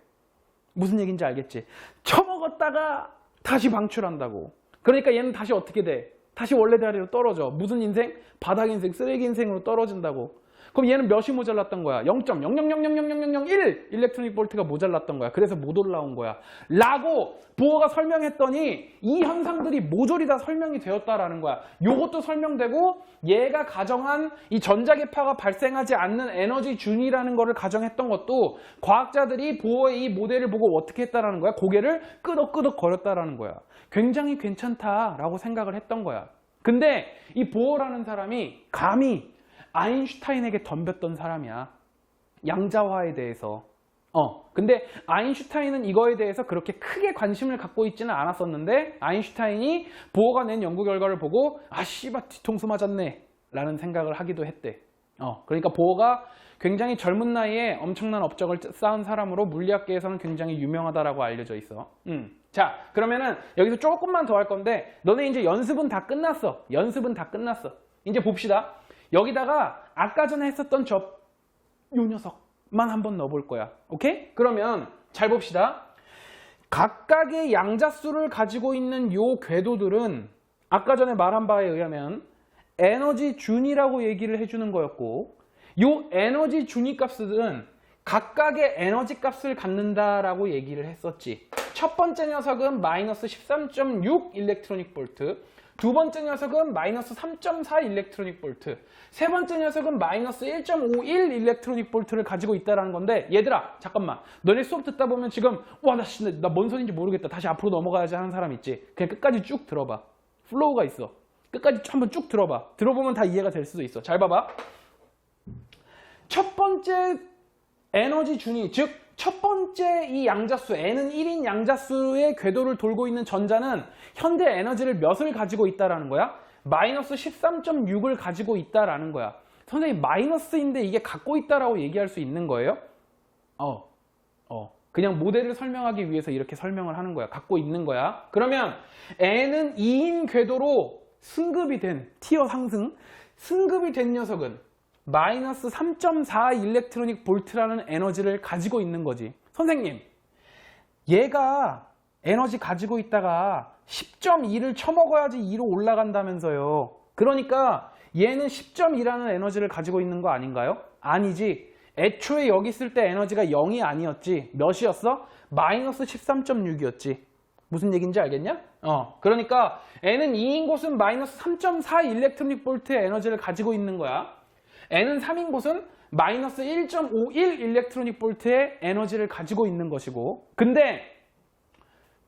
무슨 얘기인지 알겠지? 쳐먹었다가 다시 방출한다고. 그러니까 얘는 다시 어떻게 돼? 다시 원래 자리로 떨어져. 무슨 인생? 바닥 인생, 쓰레기 인생으로 떨어진다고. 그럼 얘는 몇이 모자랐던 거야? 0.000000001 일렉트로닉 볼트가 모자랐던 거야. 그래서 못 올라온 거야. 라고 보어가 설명했더니 이 현상들이 모조리 다 설명이 되었다라는 거야. 요것도 설명되고, 얘가 가정한 이 전자계파가 발생하지 않는 에너지 준위라는 거를 가정했던 것도 과학자들이 보어의 이 모델을 보고 어떻게 했다라는 거야? 고개를 끄덕끄덕 거렸다라는 거야. 굉장히 괜찮다라고 생각을 했던 거야. 근데 이 보어라는 사람이 감히 아인슈타인에게 덤볐던 사람이야. 양자화에 대해서. 근데 아인슈타인은 이거에 대해서 그렇게 크게 관심을 갖고 있지는 않았었는데, 아인슈타인이 보어가 낸 연구 결과를 보고 아 씨발 뒤통수 맞았네 라는 생각을 하기도 했대. 그러니까 보어가 굉장히 젊은 나이에 엄청난 업적을 쌓은 사람으로 물리학계에서는 굉장히 유명하다라고 알려져 있어. 자, 그러면은 여기서 조금만 더 할 건데, 너네 이제 연습은 다 끝났어. 연습은 다 끝났어. 이제 봅시다. 여기다가 아까 전에 했었던 요 녀석 한번 넣어볼 거야. 오케이? 그러면 잘 봅시다. 각각의 양자수를 가지고 있는 요 궤도들은 아까 전에 말한 바에 의하면 에너지 준위라고 얘기를 해주는 거였고, 요 에너지 준위 값들은 각각의 에너지 값을 갖는다라고 얘기를 했었지. 첫 번째 녀석은 마이너스 13.6 일렉트로닉 볼트, 두 번째 녀석은 마이너스 3.4 일렉트로닉 볼트, 세 번째 녀석은 마이너스 1.51 일렉트로닉 볼트를 가지고 있다는 건데, 얘들아 잠깐만, 너네 수업 듣다 보면 지금 와 나 뭔 소리인지 모르겠다, 다시 앞으로 넘어가야지 하는 사람 있지. 그냥 끝까지 쭉 들어봐. 플로우가 있어. 끝까지 한번 쭉 들어봐. 들어보면 다 이해가 될 수도 있어. 잘 봐봐. 첫 번째 에너지 준위, 즉 첫 번째 이 양자수, n은 1인 양자수의 궤도를 돌고 있는 전자는 현재 에너지를 몇을 가지고 있다라는 거야? 마이너스 13.6을 가지고 있다라는 거야. 선생님 마이너스인데 이게 갖고 있다라고 얘기할 수 있는 거예요? 그냥 모델을 설명하기 위해서 이렇게 설명을 하는 거야. 갖고 있는 거야. 그러면 n은 2인 궤도로 승급이 된, 티어 상승, 승급이 된 녀석은 마이너스 3.4 일렉트로닉 볼트라는 에너지를 가지고 있는 거지. 선생님, 얘가 에너지 가지고 있다가 10.2를 쳐먹어야지 2로 올라간다면서요. 그러니까 얘는 10.2라는 에너지를 가지고 있는 거 아닌가요? 아니지. 애초에 여기 있을 때 에너지가 0이 아니었지. 몇이었어? 마이너스 13.6이었지. 무슨 얘기인지 알겠냐? 그러니까 n은 2인 곳은 마이너스 3.4 일렉트로닉 볼트의 에너지를 가지고 있는 거야. n은 3인 곳은 마이너스 1.51 일렉트로닉 볼트의 에너지를 가지고 있는 것이고, 근데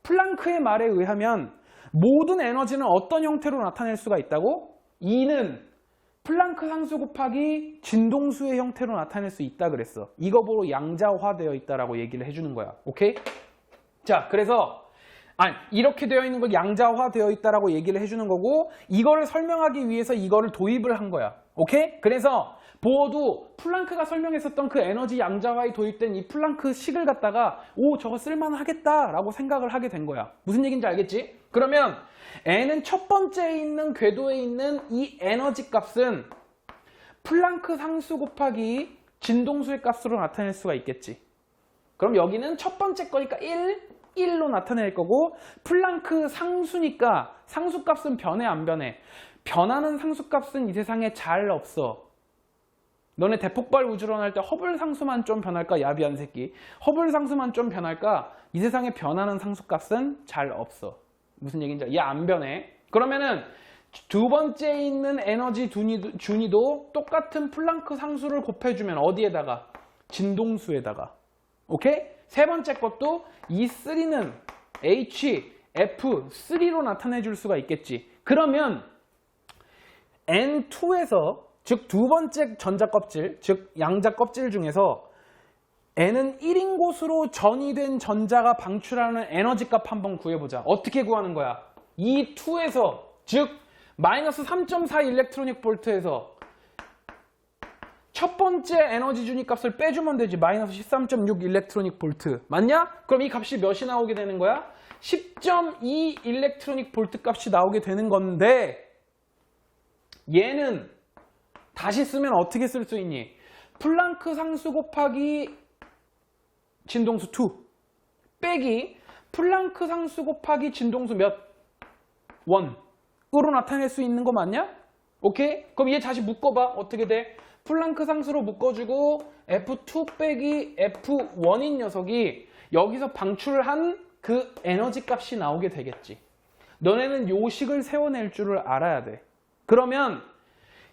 플랑크의 말에 의하면 모든 에너지는 어떤 형태로 나타낼 수가 있다고? 2는 플랑크 상수 곱하기 진동수의 형태로 나타낼 수 있다 그랬어. 이거 보고 양자화되어 있다라고 얘기를 해주는 거야. 오케이? 자, 그래서 이렇게 되어 있는 걸 양자화되어 있다라고 얘기를 해주는 거고, 이거를 설명하기 위해서 이거를 도입을 한 거야. 오케이? 그래서 보어도 플랑크가 설명했었던 그 에너지 양자화에 도입된 이 플랑크 식을 갖다가 저거 쓸만하겠다라고 생각을 하게 된 거야. 무슨 얘기인지 알겠지? 그러면 n은 첫 번째에 있는 궤도에 있는 이 에너지 값은 플랑크 상수 곱하기 진동수의 값으로 나타낼 수가 있겠지. 그럼 여기는 첫 번째 거니까 1로 나타낼 거고, 플랑크 상수니까 상수값은 변해 안 변해? 변하는 상수값은 이 세상에 잘 없어. 너네 대폭발 우주론 할 때 허블 상수만 좀 변할까? 야비한 새끼. 허블 상수만 좀 변할까? 이 세상에 변하는 상수값은 잘 없어. 무슨 얘기인지 얘 안 변해. 그러면은 두 번째에 있는 에너지 준위도 똑같은 플랑크 상수를 곱해주면 어디에다가? 진동수에다가. 오케이? 세 번째 것도 이 3는 HF3로 나타내 줄 수가 있겠지. 그러면 N2에서, 즉 두 번째 전자 껍질, 즉 양자 껍질 중에서 N은 1인 곳으로 전이된 전자가 방출하는 에너지 값 한번 구해보자. 어떻게 구하는 거야? 이 2에서, 즉 마이너스 3.4 일렉트로닉 볼트에서 첫 번째 에너지 준위 값을 빼주면 되지. 마이너스 13.6 일렉트로닉 볼트. 맞냐? 그럼 이 값이 몇이 나오게 되는 거야? 10.2 일렉트로닉 볼트 값이 나오게 되는 건데, 얘는 다시 쓰면 어떻게 쓸 수 있니? 플랑크 상수 곱하기 진동수 2 빼기 플랑크 상수 곱하기 진동수 몇? 1으로 나타낼 수 있는 거 맞냐? 오케이? 그럼 얘 다시 묶어봐. 어떻게 돼? 플랑크 상수로 묶어주고 F2 빼기 F1인 녀석이 여기서 방출한 그 에너지 값이 나오게 되겠지. 너네는 요 식을 세워낼 줄을 알아야 돼. 그러면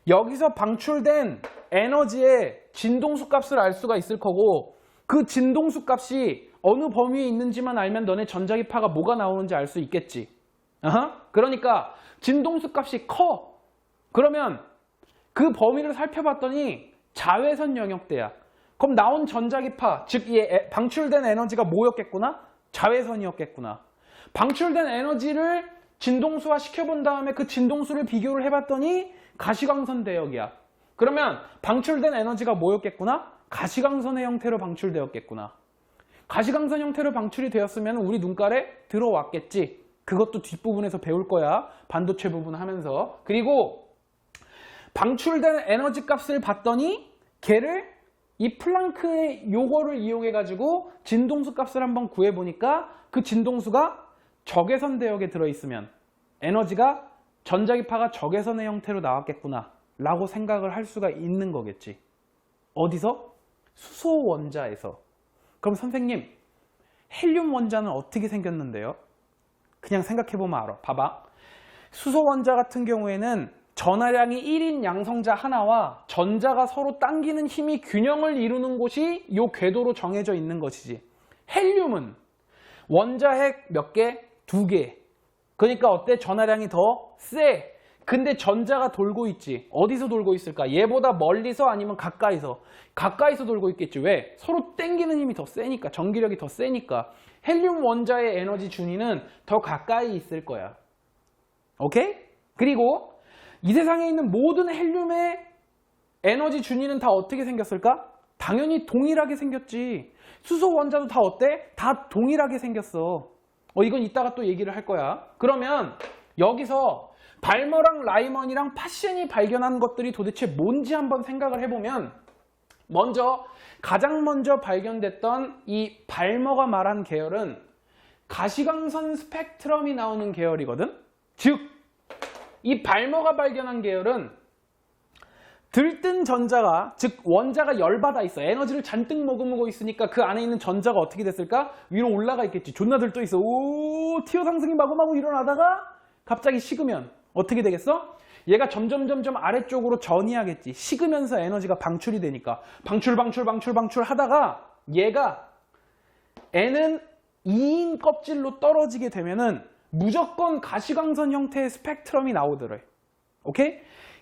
여기서 방출된 에너지의 진동수 값을 알 수가 있을 거고, 그 진동수 값이 어느 범위에 있는지만 알면 너네 전자기파가 뭐가 나오는지 알 수 있겠지. 그러니까 진동수 값이 커. 그러면 그 범위를 살펴봤더니 자외선 영역대야. 그럼 나온 전자기파, 즉 이 방출된 에너지가 뭐였겠구나? 자외선이었겠구나. 방출된 에너지를 진동수화 시켜본 다음에 그 진동수를 비교를 해봤더니 가시광선 대역이야. 그러면 방출된 에너지가 뭐였겠구나? 가시광선의 형태로 방출되었겠구나. 가시광선 형태로 방출이 되었으면 우리 눈깔에 들어왔겠지. 그것도 뒷부분에서 배울 거야. 반도체 부분 하면서. 그리고 방출된 에너지 값을 봤더니 걔를 이 플랑크의 요거를 이용해 가지고 진동수 값을 한번 구해 보니까 그 진동수가 적외선 대역에 들어있으면 에너지가 전자기파가 적외선의 형태로 나왔겠구나 라고 생각을 할 수가 있는 거겠지. 어디서? 수소 원자에서. 그럼 선생님, 헬륨 원자는 어떻게 생겼는데요? 그냥 생각해보면 알아. 봐봐. 수소 원자 같은 경우에는 전하량이 1인 양성자 하나와 전자가 서로 당기는 힘이 균형을 이루는 곳이 이 궤도로 정해져 있는 것이지. 헬륨은 원자핵 몇 개? 2개. 그러니까 어때? 전하량이 더 세. 근데 전자가 돌고 있지. 어디서 돌고 있을까? 얘보다 멀리서 아니면 가까이서? 가까이서 돌고 있겠지. 왜? 서로 당기는 힘이 더 세니까. 전기력이 더 세니까. 헬륨 원자의 에너지 준위는 더 가까이 있을 거야. 오케이? 그리고 이 세상에 있는 모든 헬륨의 에너지 준위는 다 어떻게 생겼을까? 당연히 동일하게 생겼지. 수소 원자도 다 어때? 다 동일하게 생겼어. 이건 이따가 또 얘기를 할 거야. 그러면 여기서 발머랑 라이먼이랑 파시엔이 발견한 것들이 도대체 뭔지 한번 생각을 해보면, 가장 먼저 발견됐던 이 발머가 말한 계열은 가시광선 스펙트럼이 나오는 계열이거든. 즉, 이 발머가 발견한 계열은 들뜬 전자가, 즉 원자가 열받아 있어. 에너지를 잔뜩 머금고 있으니까 그 안에 있는 전자가 어떻게 됐을까? 위로 올라가 있겠지. 존나 들떠 있어. 오, 티어 상승이 마구마구 일어나다가 갑자기 식으면 어떻게 되겠어? 얘가 점점 아래쪽으로 전이하겠지. 식으면서 에너지가 방출이 되니까 방출 하다가 얘가 N은 2인 껍질로 떨어지게 되면은 무조건 가시광선 형태의 스펙트럼이 나오더래. 오케이?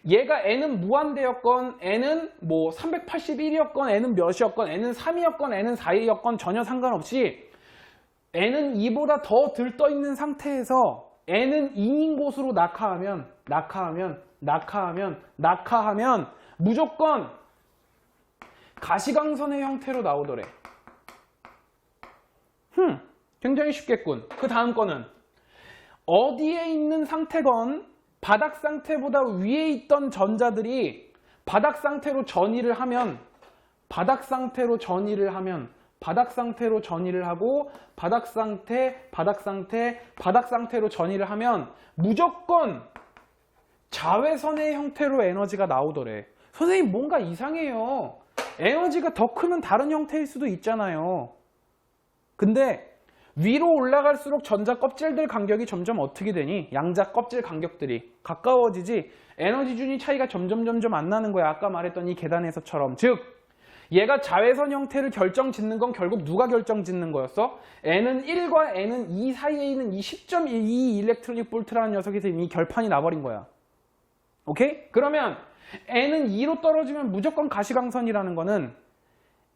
얘가 N은 무한대였건, N은 뭐 381이었건, N은 몇이었건, N은 3이었건, N은 4이었건 전혀 상관없이 N은 2보다 더 들떠있는 상태에서 N은 2인 곳으로 낙하하면 무조건 가시광선의 형태로 나오더래. 굉장히 쉽겠군. 그 다음 거는 어디에 있는 상태건 바닥 상태보다 위에 있던 전자들이 바닥 상태로 전이를 하면 바닥 상태로 전이를 하고 바닥 상태로 전이를 하면 무조건 자외선의 형태로 에너지가 나오더래. 선생님 뭔가 이상해요. 에너지가 더 크면 다른 형태일 수도 있잖아요. 근데 위로 올라갈수록 전자 껍질들 간격이 점점 어떻게 되니? 양자 껍질 간격들이 가까워지지 에너지 준위 차이가 점점 안 나는 거야. 아까 말했던 이 계단에서처럼. 즉 얘가 자외선 형태를 결정짓는 건 결국 누가 결정짓는 거였어? N은 1과 N은 2 사이에 있는 이 10.12 일렉트로닉 볼트라는 녀석에서 이미 결판이 나버린 거야. 오케이? 그러면 N은 2로 떨어지면 무조건 가시광선이라는 거는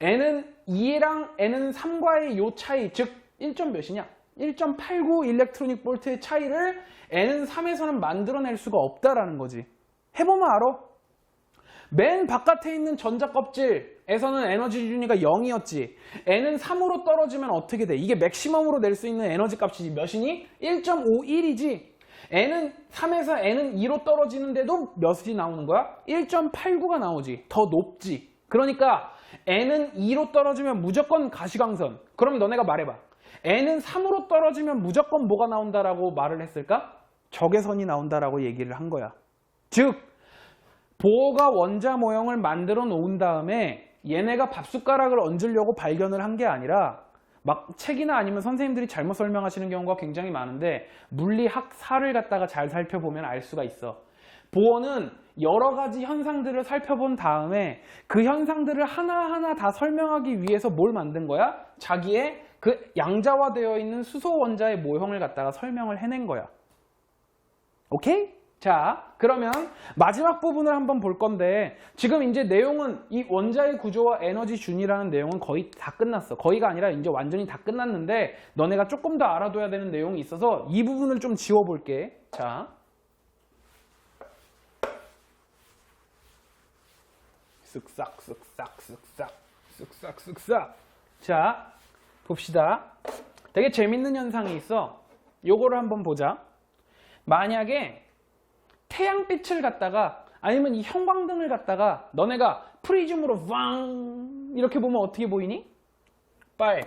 N은 2랑 N은 3과의 요 차이, 즉 1점 몇이냐? 1.89 일렉트로닉 볼트의 차이를 N은 3에서는 만들어낼 수가 없다라는 거지. 해보면 알아. 맨 바깥에 있는 전자 껍질에서는 에너지 준위가 0이었지. N은 3으로 떨어지면 어떻게 돼? 이게 맥시멈으로 낼 수 있는 에너지 값이지. 몇이니? 1.51이지. N은 3에서 N은 2로 떨어지는데도 몇이 나오는 거야? 1.89가 나오지. 더 높지. 그러니까 N은 2로 떨어지면 무조건 가시광선. 그럼 너네가 말해봐. N은 3으로 떨어지면 무조건 뭐가 나온다라고 말을 했을까? 적외선이 나온다라고 얘기를 한 거야. 즉 보어가 원자 모형을 만들어 놓은 다음에 얘네가 밥숟가락을 얹으려고 발견을 한 게 아니라 막 책이나 아니면 선생님들이 잘못 설명하시는 경우가 굉장히 많은데 물리학사를 갖다가 잘 살펴보면 알 수가 있어. 보어는 여러 가지 현상들을 살펴본 다음에 그 현상들을 하나하나 다 설명하기 위해서 뭘 만든 거야? 자기의 그 양자화되어 있는 수소 원자의 모형을 갖다가 설명을 해낸 거야. 오케이? 자, 그러면 마지막 부분을 한번 볼 건데 지금 이제 내용은 이 원자의 구조와 에너지 준위라는 내용은 거의 다 끝났어. 거의가 아니라 이제 완전히 다 끝났는데 너네가 조금 더 알아둬야 되는 내용이 있어서 이 부분을 좀 지워볼게. 자, 쓱싹. 자, 봅시다. 되게 재밌는 현상이 있어. 요거를 한번 보자. 만약에 태양빛을 갖다가 아니면 이 형광등을 갖다가 너네가 프리즘으로 왕 이렇게 보면 어떻게 보이니? 빨,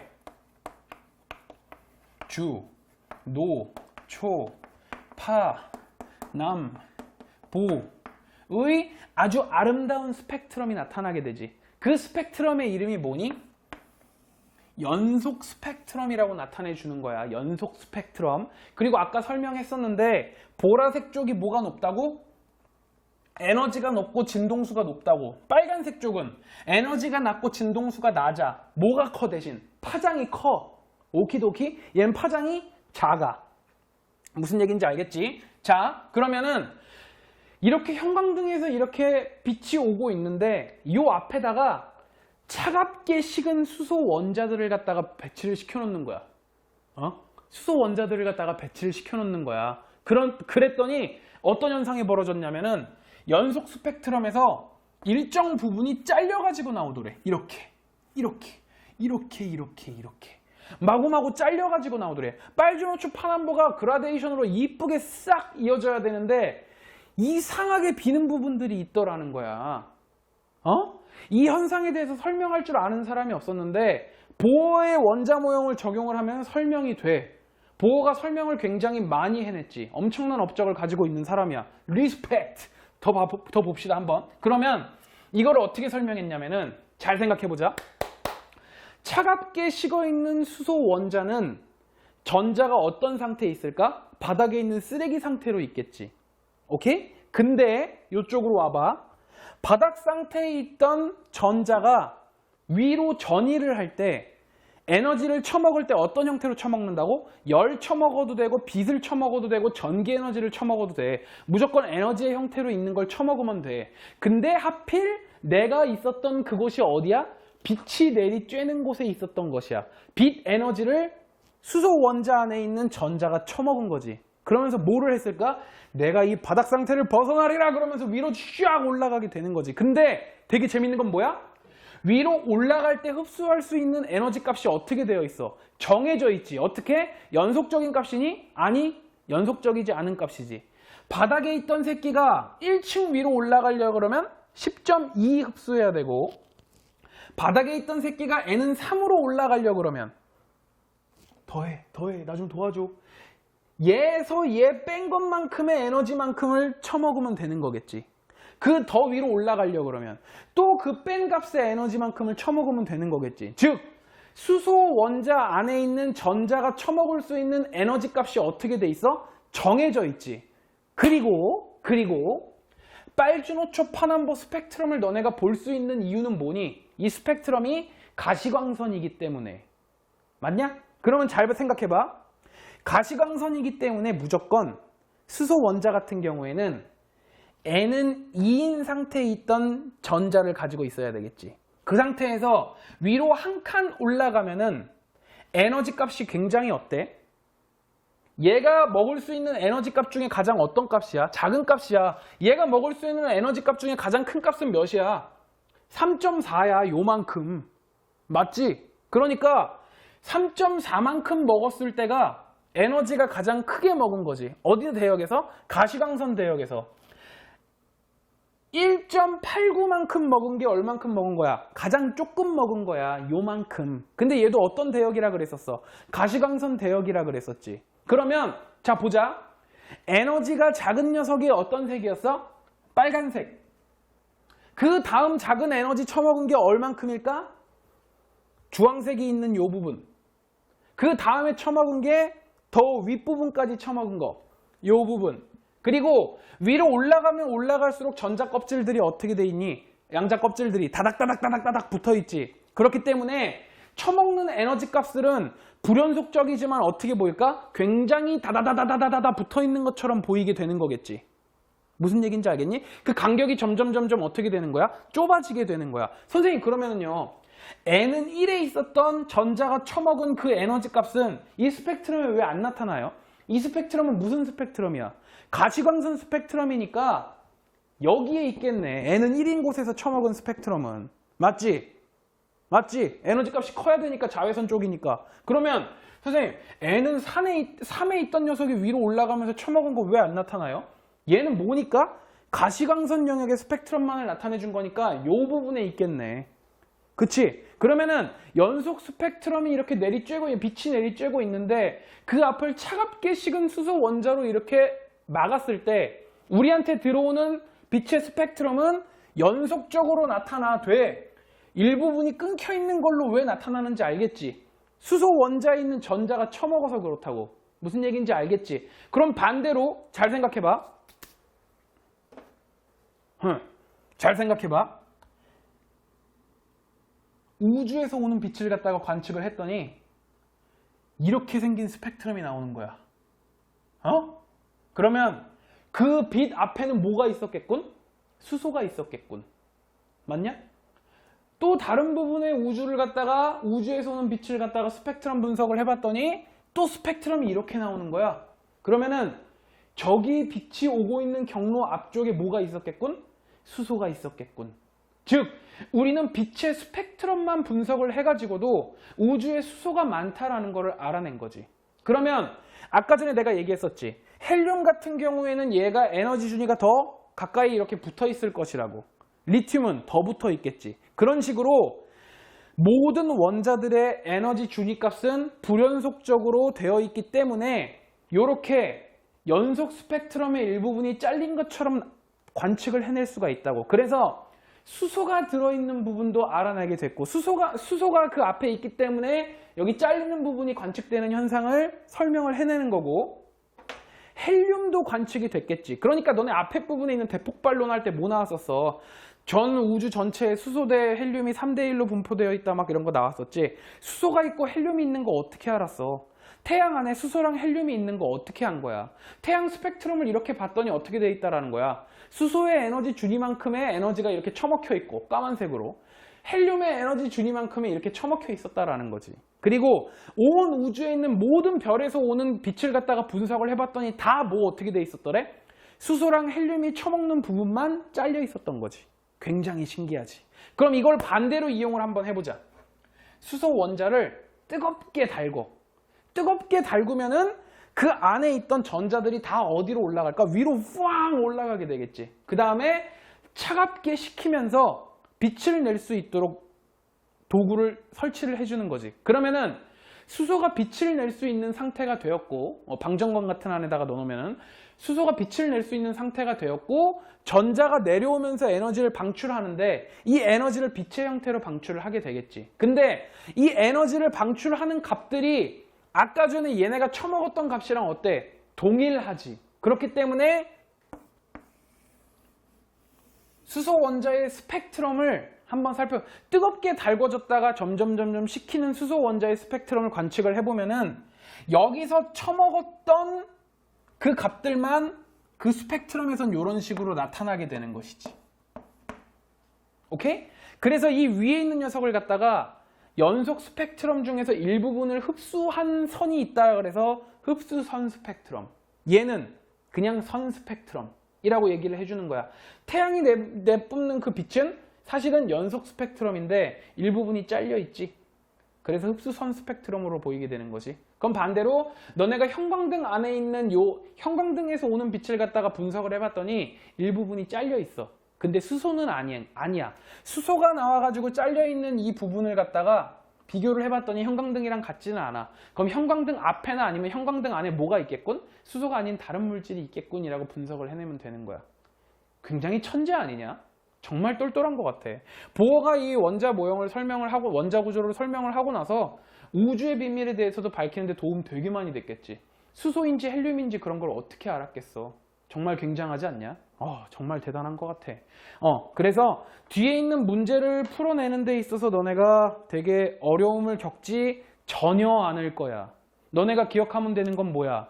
주, 노, 초, 파, 남, 보의 아주 아름다운 스펙트럼이 나타나게 되지. 그 스펙트럼의 이름이 뭐니? 연속 스펙트럼이라고 나타내 주는 거야. 연속 스펙트럼. 그리고 아까 설명했었는데 보라색 쪽이 뭐가 높다고? 에너지가 높고 진동수가 높다고. 빨간색 쪽은 에너지가 낮고 진동수가 낮아. 뭐가 커 대신? 파장이 커. 오키도키? 얘는 파장이 작아. 무슨 얘기인지 알겠지? 자, 그러면은 이렇게 형광등에서 이렇게 빛이 오고 있는데 이 앞에다가 차갑게 식은 수소 원자들을 갖다가 배치를 시켜 놓는 거야. 수소 원자들을 갖다가 배치를 시켜 놓는 거야. 그랬더니 어떤 현상이 벌어졌냐면은 연속 스펙트럼에서 일정 부분이 잘려가지고 나오더래. 이렇게. 마구마구 잘려가지고 나오더래. 빨주노초 파남보가 그라데이션으로 이쁘게 싹 이어져야 되는데 이상하게 비는 부분들이 있더라는 거야. 이 현상에 대해서 설명할 줄 아는 사람이 없었는데 보어의 원자 모형을 적용을 하면 설명이 돼. 보어가 설명을 굉장히 많이 해냈지. 엄청난 업적을 가지고 있는 사람이야. 리스펙트. 더 봅시다 한번. 그러면 이걸 어떻게 설명했냐면은 잘 생각해보자. 차갑게 식어있는 수소 원자는 전자가 어떤 상태에 있을까? 바닥에 있는 쓰레기 상태로 있겠지. 오케이? 근데 이쪽으로 와봐. 바닥 상태에 있던 전자가 위로 전이를 할 때 에너지를 처먹을 때 어떤 형태로 처먹는다고? 열 처먹어도 되고 빛을 처먹어도 되고 전기 에너지를 처먹어도 돼. 무조건 에너지의 형태로 있는 걸 처먹으면 돼. 근데 하필 내가 있었던 그곳이 어디야? 빛이 내리쬐는 곳에 있었던 것이야. 빛 에너지를 수소 원자 안에 있는 전자가 처먹은 거지. 그러면서 뭐를 했을까? 내가 이 바닥 상태를 벗어나리라 그러면서 위로 쫙 올라가게 되는 거지. 근데 되게 재밌는 건 뭐야? 위로 올라갈 때 흡수할 수 있는 에너지 값이 어떻게 되어 있어? 정해져 있지. 어떻게? 연속적인 값이니? 아니, 연속적이지 않은 값이지. 바닥에 있던 새끼가 1층 위로 올라가려고 그러면 10.2 흡수해야 되고 바닥에 있던 새끼가 n은 3으로 올라가려고 그러면 더해, 나 좀 도와줘. 얘에서 얘 뺀 것만큼의 에너지만큼을 처먹으면 되는 거겠지. 그 더 위로 올라가려고 그러면 또 그 뺀 값의 에너지만큼을 처먹으면 되는 거겠지. 즉 수소 원자 안에 있는 전자가 처먹을 수 있는 에너지 값이 어떻게 돼 있어? 정해져 있지. 그리고 빨주노초 파남보 스펙트럼을 너네가 볼 수 있는 이유는 뭐니? 이 스펙트럼이 가시광선이기 때문에. 맞냐? 그러면 잘 생각해봐. 가시광선이기 때문에 무조건 수소 원자 같은 경우에는 N은 2인 상태에 있던 전자를 가지고 있어야 되겠지. 그 상태에서 위로 한 칸 올라가면은 에너지 값이 굉장히 어때? 얘가 먹을 수 있는 에너지 값 중에 가장 어떤 값이야? 작은 값이야. 얘가 먹을 수 있는 에너지 값 중에 가장 큰 값은 몇이야? 3.4야. 요만큼. 맞지? 그러니까 3.4만큼 먹었을 때가 에너지가 가장 크게 먹은 거지. 어디 대역에서? 가시광선 대역에서. 1.89만큼 먹은 게 얼만큼 먹은 거야? 가장 조금 먹은 거야. 요만큼. 근데 얘도 어떤 대역이라 그랬었어? 가시광선 대역이라 그랬었지. 그러면 자 보자. 에너지가 작은 녀석이 어떤 색이었어? 빨간색. 그 다음 작은 에너지 처먹은 게 얼만큼일까? 주황색이 있는 요 부분. 그 다음에 처먹은 게 더 윗부분까지 처먹은 거. 요 부분. 그리고 위로 올라가면 올라갈수록 전자 껍질들이 어떻게 돼 있니? 양자 껍질들이 다닥다닥 붙어 있지. 그렇기 때문에 처먹는 에너지 값들은 불연속적이지만 어떻게 보일까? 굉장히 다다다다다다다 붙어 있는 것처럼 보이게 되는 거겠지. 무슨 얘기인지 알겠니? 그 간격이 점점 어떻게 되는 거야? 좁아지게 되는 거야. 선생님 그러면은요. N은 1에 있었던 전자가 처먹은 그 에너지 값은 이 스펙트럼에 왜 안 나타나요? 이 스펙트럼은 무슨 스펙트럼이야? 가시광선 스펙트럼이니까 여기에 있겠네. N은 1인 곳에서 처먹은 스펙트럼은. 맞지? 에너지 값이 커야 되니까 자외선 쪽이니까. 그러면 선생님 N은 3에 있던 녀석이 위로 올라가면서 처먹은 거 왜 안 나타나요? 얘는 뭐니까? 가시광선 영역의 스펙트럼만을 나타내 준 거니까 이 부분에 있겠네. 그치? 그러면은 연속 스펙트럼이 이렇게 내리쬐고 빛이 내리쬐고 있는데 그 앞을 차갑게 식은 수소 원자로 이렇게 막았을 때 우리한테 들어오는 빛의 스펙트럼은 연속적으로 나타나되 일부분이 끊겨 있는 걸로 왜 나타나는지 알겠지? 수소 원자에 있는 전자가 처먹어서 그렇다고. 무슨 얘기인지 알겠지? 그럼 반대로 잘 생각해봐. 잘 생각해봐. 우주에서 오는 빛을 갖다가 관측을 했더니 이렇게 생긴 스펙트럼이 나오는 거야. 그러면 그 빛 앞에는 뭐가 있었겠군? 수소가 있었겠군. 맞냐? 또 다른 부분의 우주를 갖다가 우주에서 오는 빛을 갖다가 스펙트럼 분석을 해봤더니 또 스펙트럼이 이렇게 나오는 거야. 그러면은 저기 빛이 오고 있는 경로 앞쪽에 뭐가 있었겠군? 수소가 있었겠군. 즉 우리는 빛의 스펙트럼만 분석을 해가지고도 우주에 수소가 많다라는 것을 알아낸 거지. 그러면 아까 전에 내가 얘기했었지. 헬륨 같은 경우에는 얘가 에너지 준위가 더 가까이 이렇게 붙어 있을 것이라고. 리튬은 더 붙어 있겠지. 그런 식으로 모든 원자들의 에너지 준위 값은 불연속적으로 되어 있기 때문에 이렇게 연속 스펙트럼의 일부분이 잘린 것처럼 관측을 해낼 수가 있다고. 그래서 수소가 들어있는 부분도 알아내게 됐고 수소가 그 앞에 있기 때문에 여기 잘리는 부분이 관측되는 현상을 설명을 해내는 거고 헬륨도 관측이 됐겠지. 그러니까 너네 앞에 부분에 있는 대폭발론 할 때 뭐 나왔었어? 전 우주 전체에 수소 대 헬륨이 3대1로 분포되어 있다 막 이런 거 나왔었지. 수소가 있고 헬륨이 있는 거 어떻게 알았어? 태양 안에 수소랑 헬륨이 있는 거 어떻게 한 거야? 태양 스펙트럼을 이렇게 봤더니 어떻게 돼 있다라는 거야? 수소의 에너지 준위만큼의 에너지가 이렇게 처먹혀 있고 까만색으로 헬륨의 에너지 준위만큼이 이렇게 처먹혀 있었다라는 거지. 그리고 온 우주에 있는 모든 별에서 오는 빛을 갖다가 분석을 해봤더니 다 뭐 어떻게 돼 있었더래? 수소랑 헬륨이 처먹는 부분만 잘려 있었던 거지. 굉장히 신기하지. 그럼 이걸 반대로 이용을 한번 해보자. 수소 원자를 뜨겁게 달구면은 그 안에 있던 전자들이 다 어디로 올라갈까? 위로 후앙 올라가게 되겠지. 그 다음에 차갑게 식히면서 빛을 낼 수 있도록 도구를 설치를 해주는 거지. 그러면은 수소가 빛을 낼 수 있는 상태가 되었고 방전광 같은 안에다가 넣어놓으면은 수소가 빛을 낼 수 있는 상태가 되었고 전자가 내려오면서 에너지를 방출하는데 이 에너지를 빛의 형태로 방출을 하게 되겠지. 근데 이 에너지를 방출하는 값들이 아까 전에 얘네가 처먹었던 값이랑 어때? 동일하지. 그렇기 때문에 수소 원자의 스펙트럼을 한번 뜨겁게 달궈졌다가 점점 식히는 수소 원자의 스펙트럼을 관측을 해보면은 여기서 처먹었던 그 값들만 그 스펙트럼에선 이런 식으로 나타나게 되는 것이지. 오케이? 그래서 이 위에 있는 녀석을 갖다가 연속 스펙트럼 중에서 일부분을 흡수한 선이 있다 그래서 흡수선 스펙트럼. 얘는 그냥 선 스펙트럼이라고 얘기를 해주는 거야. 태양이 내뿜는 그 빛은 사실은 연속 스펙트럼인데 일부분이 잘려 있지. 그래서 흡수선 스펙트럼으로 보이게 되는 거지. 그럼 반대로 너네가 형광등 안에 있는 요 형광등에서 오는 빛을 갖다가 분석을 해봤더니 일부분이 잘려 있어. 근데 수소는 아니야. 수소가 나와가지고 잘려있는 이 부분을 갖다가 비교를 해봤더니 형광등이랑 같지는 않아. 그럼 형광등 앞에나 아니면 형광등 안에 뭐가 있겠군? 수소가 아닌 다른 물질이 있겠군이라고 분석을 해내면 되는 거야. 굉장히 천재 아니냐? 정말 똘똘한 것 같아. 보어가 이 원자 모형을 설명을 하고 원자 구조를 설명을 하고 나서 우주의 비밀에 대해서도 밝히는데 도움 되게 많이 됐겠지. 수소인지 헬륨인지 그런 걸 어떻게 알았겠어. 정말 굉장하지 않냐? 정말 대단한 것 같아. 그래서 뒤에 있는 문제를 풀어내는 데 있어서 너네가 되게 어려움을 겪지 전혀 않을 거야. 너네가 기억하면 되는 건 뭐야?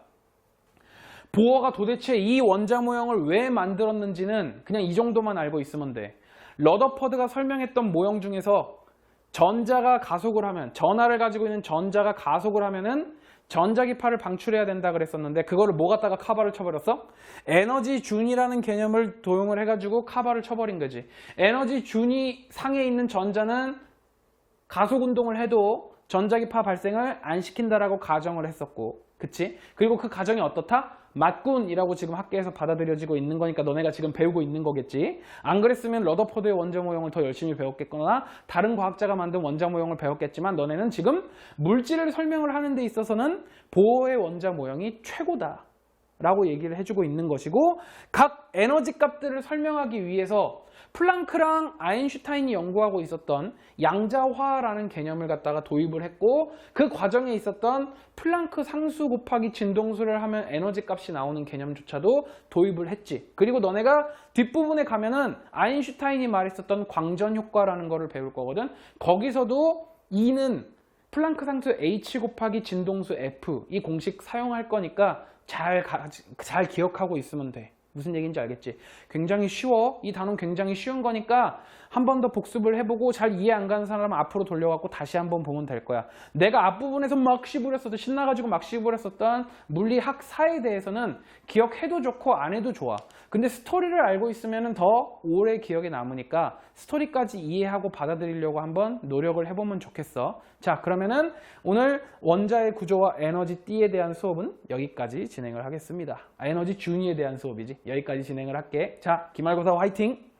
보어가 도대체 이 원자 모형을 왜 만들었는지는 그냥 이 정도만 알고 있으면 돼. 러더퍼드가 설명했던 모형 중에서 전자가 가속을 하면, 전하를 가지고 있는 전자가 가속을 하면은 전자기파를 방출해야 된다 그랬었는데 그거를 뭐 갖다가 카바를 쳐버렸어? 에너지 준이라는 개념을 도용을 해가지고 카바를 쳐버린 거지. 에너지 준이 상에 있는 전자는 가속 운동을 해도 전자기파 발생을 안 시킨다라고 가정을 했었고, 그치? 그리고 그 가정이 어떻다? 맞군이라고 지금 학계에서 받아들여지고 있는 거니까 너네가 지금 배우고 있는 거겠지. 안 그랬으면 러더퍼드의 원자 모형을 더 열심히 배웠겠거나 다른 과학자가 만든 원자 모형을 배웠겠지만 너네는 지금 물질을 설명을 하는 데 있어서는 보어의 원자 모형이 최고다 라고 얘기를 해주고 있는 것이고, 각 에너지 값들을 설명하기 위해서 플랑크랑 아인슈타인이 연구하고 있었던 양자화라는 개념을 갖다가 도입을 했고, 그 과정에 있었던 플랑크 상수 곱하기 진동수를 하면 에너지 값이 나오는 개념조차도 도입을 했지. 그리고 너네가 뒷부분에 가면은 아인슈타인이 말했었던 광전 효과라는 거를 배울 거거든. 거기서도 E는 플랑크 상수 H 곱하기 진동수 F, 이 공식 사용할 거니까 잘 기억하고 있으면 돼. 무슨 얘기인지 알겠지? 굉장히 쉬워. 이 단어는 굉장히 쉬운 거니까 한 번 더 복습을 해보고 잘 이해 안 가는 사람은 앞으로 돌려갖고 다시 한번 보면 될 거야. 내가 앞부분에서 막 씹으렸었던, 신나가지고 막 씹으렸었던 물리학사에 대해서는 기억해도 좋고 안 해도 좋아. 근데 스토리를 알고 있으면 더 오래 기억에 남으니까 스토리까지 이해하고 받아들이려고 한번 노력을 해보면 좋겠어. 자, 그러면은 오늘 원자의 구조와 에너지 띠에 대한 수업은 여기까지 진행을 하겠습니다. 에너지 준위에 대한 수업이지. 여기까지 진행을 할게. 자, 기말고사 화이팅!